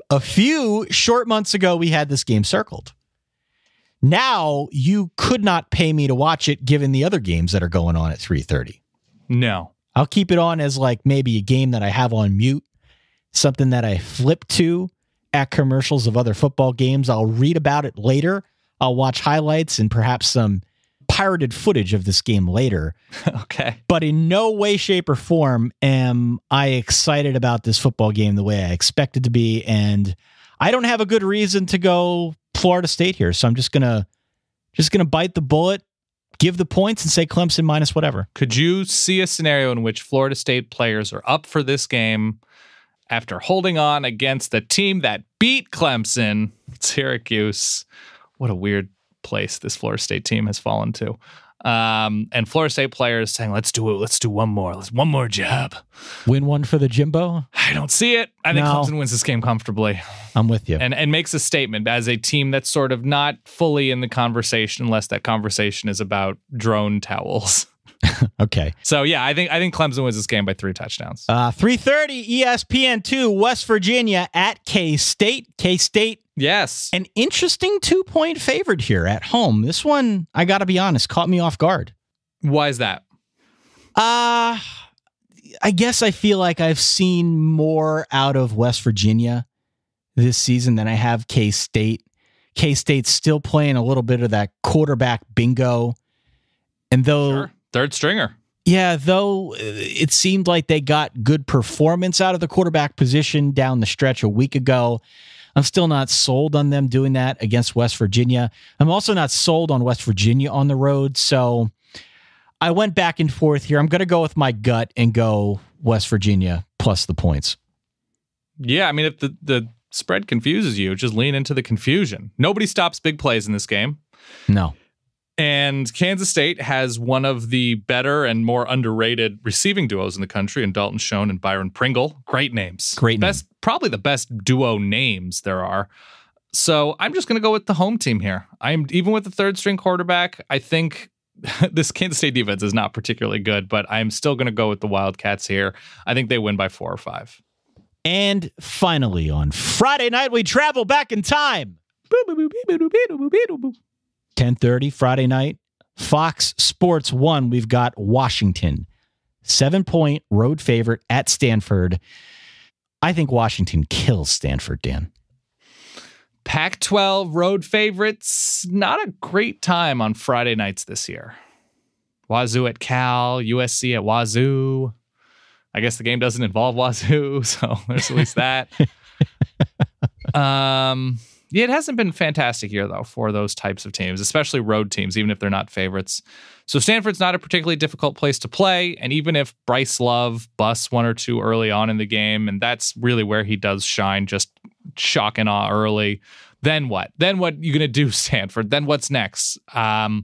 A few short months ago, we had this game circled. Now, you could not pay me to watch it given the other games that are going on at 3:30. No. I'll keep it on as like maybe a game that I have on mute, something that I flip to at commercials of other football games. I'll read about it later. I'll watch highlights and perhaps some pirated footage of this game later. Okay. But in no way, shape, or form am I excited about this football game the way I expect it to be. And I don't have a good reason to go Florida State here. So I'm just gonna bite the bullet, give the points, and say Clemson minus whatever. Could you see a scenario in which Florida State players are up for this game after holding on against the team that beat Clemson, Syracuse? What a weird place this Florida State team has fallen to. And Florida State players saying, let's do it. Let's do one more. Let's one more job. Win one for the Jimbo? I don't see it. I think Clemson wins this game comfortably. I'm with you. And makes a statement as a team that's sort of not fully in the conversation unless that conversation is about drone towels. Okay. So, yeah, I think Clemson wins this game by 3 touchdowns. 3:30 ESPN2, West Virginia at K-State. K-State. Yes. An interesting 2-point favorite here at home. This one, I got to be honest, caught me off guard. Why is that? I guess I feel like I've seen more out of West Virginia this season than I have K-State. K-State's still playing a little bit of that quarterback bingo. And though... Sure. Third stringer. Yeah, though it seemed like they got good performance out of the quarterback position down the stretch a week ago, I'm still not sold on them doing that against West Virginia. I'm also not sold on West Virginia on the road, so I went back and forth here. I'm going to go with my gut and go West Virginia plus the points. Yeah, I mean, if the spread confuses you, just lean into the confusion. Nobody stops big plays in this game. No. And Kansas State has one of the better and more underrated receiving duos in the country in Dalton Schoen and Byron Pringle. Great names. Probably the best duo names there are. So I'm just going to go with the home team here. Even with the third string quarterback, I think this Kansas State defense is not particularly good, but I'm still going to go with the Wildcats here. I think they win by 4 or 5. And finally, on Friday night, we travel back in time. 10:30 Friday night, Fox Sports 1. We've got Washington, 7-point road favorite at Stanford. I think Washington kills Stanford, Dan. Pac-12 road favorites, not a great time on Friday nights this year. Wazoo at Cal, USC at Wazoo. I guess the game doesn't involve Wazoo, so there's at least that. Yeah, it hasn't been fantastic year, though, for those types of teams, especially road teams, even if they're not favorites. So Stanford's not a particularly difficult place to play, and even if Bryce Love busts 1 or 2 early on in the game, and that's really where he does shine, just shock and awe early, then what? Then what are you going to do, Stanford? Then what's next? The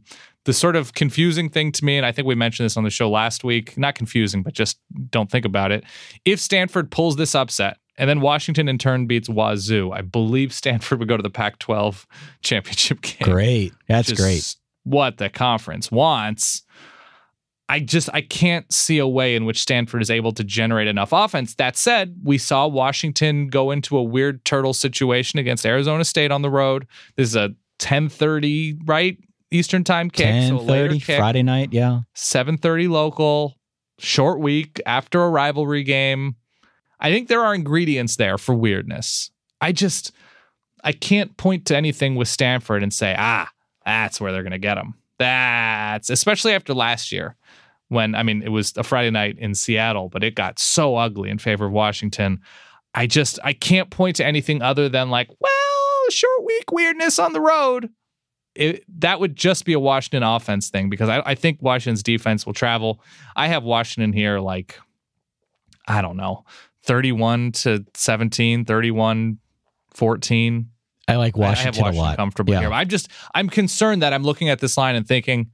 sort of confusing thing to me, and I think we mentioned this on the show last week, not confusing, but just don't think about it. If Stanford pulls this upset, and then Washington in turn beats Wazoo, I believe Stanford would go to the Pac-12 championship game. Great. That's great. What the conference wants. I can't see a way in which Stanford is able to generate enough offense. That said, we saw Washington go into a weird turtle situation against Arizona State on the road. This is a 10:30, right? Eastern time kick. 10:30 Friday night, yeah. 7:30 local, short week after a rivalry game. I think there are ingredients there for weirdness. I can't point to anything with Stanford and say, that's where they're going to get them. That's especially after last year when, I mean, it was a Friday night in Seattle, but it got so ugly in favor of Washington. I can't point to anything other than like, well, short week weirdness on the road. That would just be a Washington offense thing because I think Washington's defense will travel. I have Washington here like, I don't know, 31-17, 31-14. I like Washington, I have Washington a lot. Comfortably here. I'm concerned that I'm looking at this line and thinking,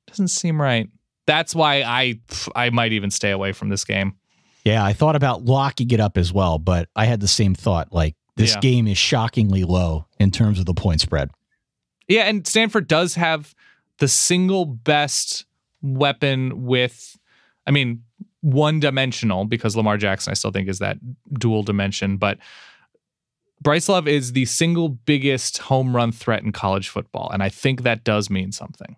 doesn't seem right. That's why I might even stay away from this game. Yeah, I thought about locking it up as well, but I had the same thought. Like, this game is shockingly low in terms of the point spread. Yeah, and Stanford does have the single best weapon with, I mean, one-dimensional, because Lamar Jackson I still think is that dual dimension, but Bryce Love is the single biggest home run threat in college football, and I think that does mean something.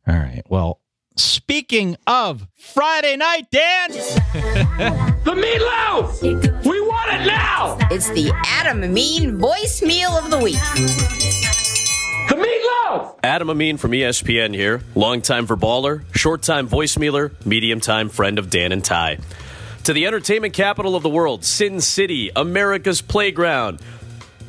All right, well, speaking of Friday night, Dan! The meatloaf! We want it now! It's the Adam Amin voicemail of the week. The meatloaf! Adam Amin from ESPN here. Long-time verballer, short-time voicemailer, medium-time friend of Dan and Ty. To the entertainment capital of the world, Sin City, America's playground.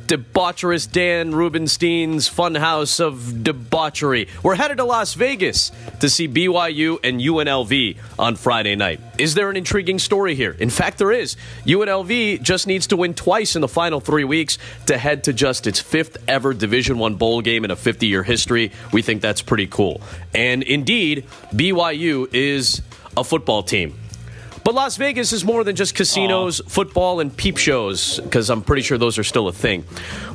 debaucherous Dan Rubenstein's funhouse of debauchery. We're headed to Las Vegas to see BYU and UNLV on Friday night. Is there an intriguing story here? In fact, there is. UNLV just needs to win twice in the final 3 weeks to head to just its 5th ever Division I bowl game in a 50-year history. We think that's pretty cool. And indeed, BYU is a football team. But Las Vegas is more than just casinos, football, and peep shows, because I'm pretty sure those are still a thing.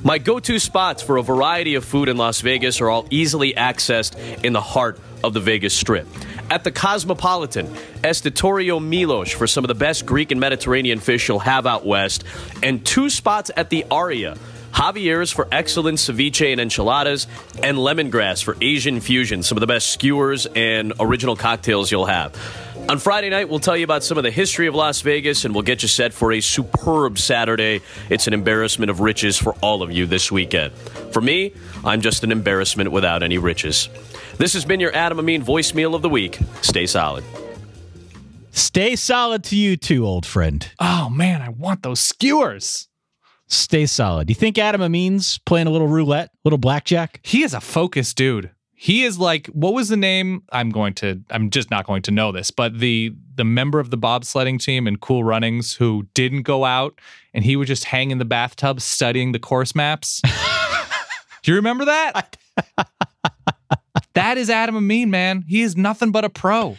My go-to spots for a variety of food in Las Vegas are all easily accessed in the heart of the Vegas Strip. At the Cosmopolitan, Estitorio Milos for some of the best Greek and Mediterranean fish you'll have out west, and 2 spots at the Aria, Javier's for excellent ceviche and enchiladas, and Lemongrass for Asian fusion, some of the best skewers and original cocktails you'll have. On Friday night, we'll tell you about some of the history of Las Vegas, and we'll get you set for a superb Saturday. It's an embarrassment of riches for all of you this weekend. For me, I'm just an embarrassment without any riches. This has been your Adam Amin voicemail of the week. Stay solid. Stay solid to you too, old friend. Oh, man, I want those skewers. Stay solid. Do you think Adam Amin's playing a little roulette, little blackjack? He is a focused dude. He is like, what was the name? I'm just not going to know this, but the member of the bobsledding team in Cool Runnings who didn't go out and he would just hang in the bathtub studying the course maps. Do you remember that? That is Adam Amin, man. He is nothing but a pro.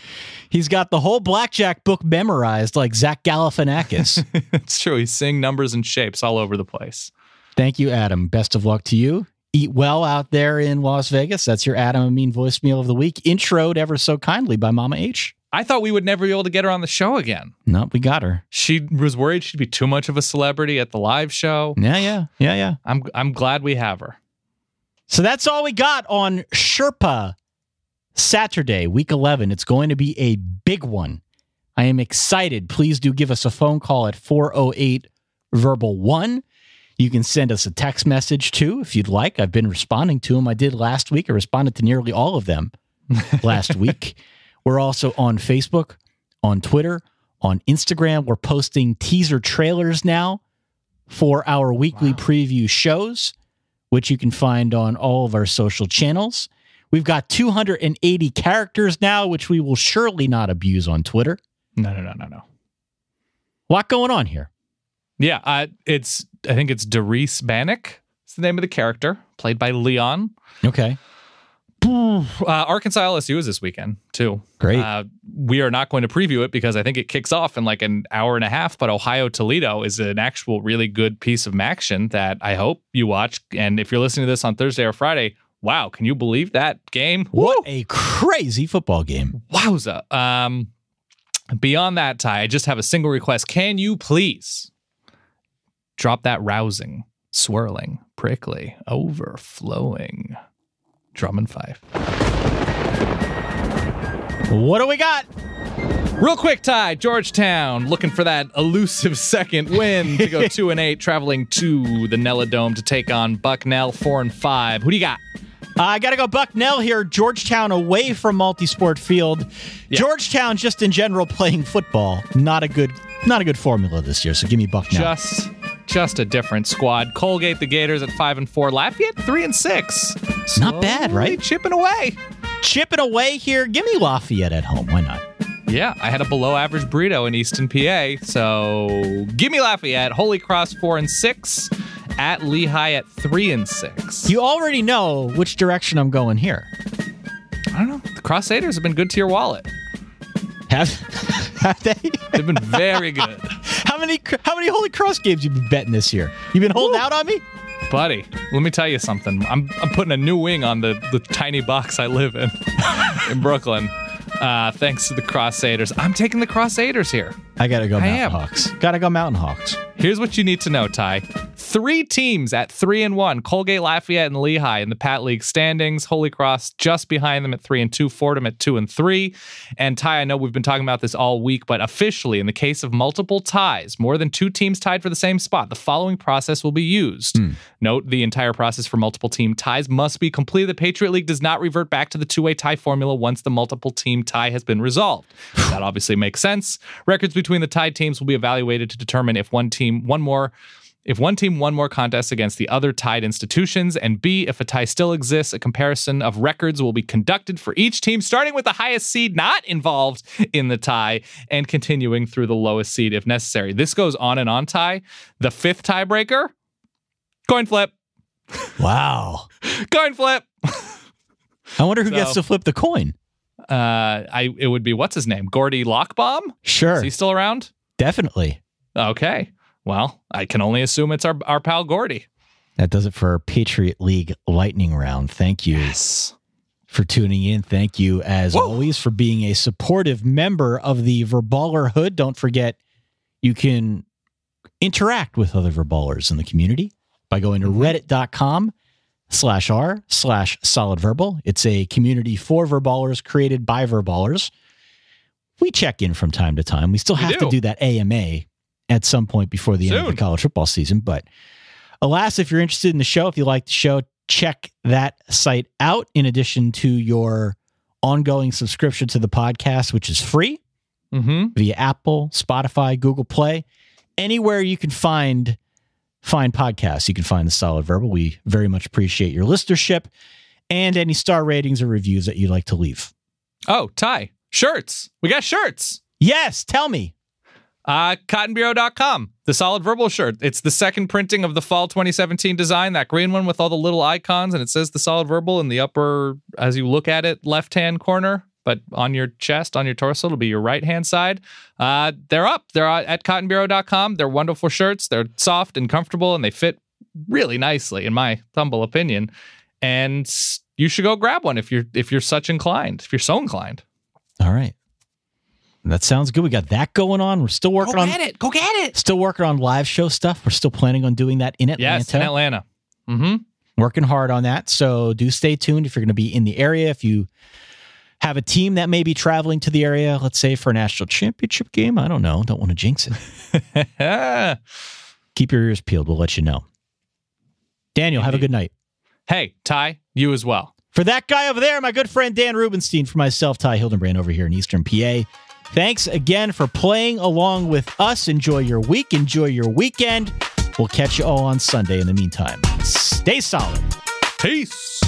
He's got the whole blackjack book memorized like Zach Galifianakis. It's true. He's seeing numbers and shapes all over the place. Thank you, Adam. Best of luck to you. Eat well out there in Las Vegas. That's your Adam Amin voicemail of the week, introed ever so kindly by Mama H. I thought we would never be able to get her on the show again. No, we got her. She was worried she'd be too much of a celebrity at the live show. Yeah. I'm glad we have her. So that's all we got on Sherpa Saturday, week 11. It's going to be a big one. I am excited. Please do give us a phone call at 408-VERBAL-1. You can send us a text message, too, if you'd like. I've been responding to them. I did last week. I responded to nearly all of them last week. We're also on Facebook, on Twitter, on Instagram. We're posting teaser trailers now for our weekly preview shows, which you can find on all of our social channels. We've got 280 characters now, which we will surely not abuse on Twitter. No. A lot going on here. Yeah, I think it's Darice Bannock. It's the name of the character, played by Leon. Okay. Arkansas LSU is this weekend, too. Great. We are not going to preview it because I think it kicks off in like an hour and a half, but Ohio Toledo is an actual really good piece of action that I hope you watch. And if you're listening to this on Thursday or Friday, wow, can you believe that game? What a crazy football game. Wowza. Beyond that, Ty, I just have a single request. Can you please drop that rousing, swirling, prickly, overflowing drum and fife? What do we got? Real quick, Ty, Georgetown looking for that elusive second win to go 2-8, traveling to the Nella Dome to take on Bucknell 4-5. Who do you got? I got to go Bucknell here. Georgetown away from Multisport Field. Yeah. Georgetown just in general playing football. Not a good formula this year. So give me Bucknell. Just a different squad. Colgate the Gators at 5-4. Lafayette 3-6. Not bad, right? Chipping away here. Give me Lafayette at home. Why not? Yeah, I had a below average burrito in Easton, PA. So give me Lafayette. Holy Cross 4-6. At Lehigh at 3-6. You already know which direction I'm going here. I don't know. The Crusaders have been good to your wallet. Have they? They've been very good. How many Holy Cross games you been betting this year? You been holding out on me? Buddy, let me tell you something. I'm putting a new wing on the tiny box I live in Brooklyn. Thanks to the Crusaders. I'm taking the Crusaders here. I gotta go Mountain Hawks. Gotta go Mountain Hawks. Here's what you need to know, Ty. 3 teams at 3-1. Colgate, Lafayette, and Lehigh in the Pat League standings. Holy Cross just behind them at 3-2. Fordham at 2-3. And Ty, I know we've been talking about this all week, but officially, in the case of multiple ties, more than 2 teams tied for the same spot, the following process will be used. Note the entire process for multiple team ties must be completed. The Patriot League does not revert back to the 2-way tie formula once the multiple team tie has been resolved. That obviously makes sense. Records between the tied teams will be evaluated to determine if one if one team won more contests against the other tied institutions, and B, if a tie still exists, a comparison of records will be conducted for each team, starting with the highest seed not involved in the tie and continuing through the lowest seed if necessary. This goes on and on, Ty. The fifth tiebreaker, coin flip. Wow. Coin flip. I wonder who gets to flip the coin. It would be, what's his name? Gordy Lockbaum? Sure. Is he still around? Definitely. Okay. Well, I can only assume it's our pal Gordy. That does it for our Patriot League lightning round. Thank you for tuning in. Thank you, as always, for being a supportive member of the Verballer Hood. Don't forget, you can interact with other Verballers in the community by going to reddit.com/r/solidverbal. It's a community for Verballers created by Verballers. We check in from time to time. We still have to do that AMA at some point before the end of the college football season. But alas, if you're interested in the show, if you like the show, check that site out in addition to your ongoing subscription to the podcast, which is free via Apple, Spotify, Google Play, anywhere you can find podcasts. You can find the Solid Verbal. We very much appreciate your listenership and any star ratings or reviews that you'd like to leave. Oh, Ty, shirts. We got shirts. Yes, tell me. Cottonbureau.com, the Solid Verbal shirt. It's the second printing of the fall 2017 design, that green one with all the little icons, and it says the Solid Verbal in the upper, as you look at it, left-hand corner, but on your chest, on your torso, it'll be your right-hand side. They're up. They're at cottonbureau.com. They're wonderful shirts. They're soft and comfortable, and they fit really nicely, in my humble opinion. And you should go grab one if you're so inclined. All right. That sounds good. We got that going on. We're still working on it. Go get it. Still working on live show stuff. We're still planning on doing that in Atlanta. Yes, in Atlanta. Working hard on that. So do stay tuned if you're going to be in the area. If you have a team that may be traveling to the area, let's say for a national championship game. I don't know. Don't want to jinx it. Keep your ears peeled. We'll let you know. Daniel, have a good night. Hey, Ty, you as well. For that guy over there, my good friend Dan Rubenstein, for myself, Ty Hildenbrand over here in Eastern PA. Thanks again for playing along with us. Enjoy your week. Enjoy your weekend. We'll catch you all on Sunday. In the meantime, stay solid. Peace.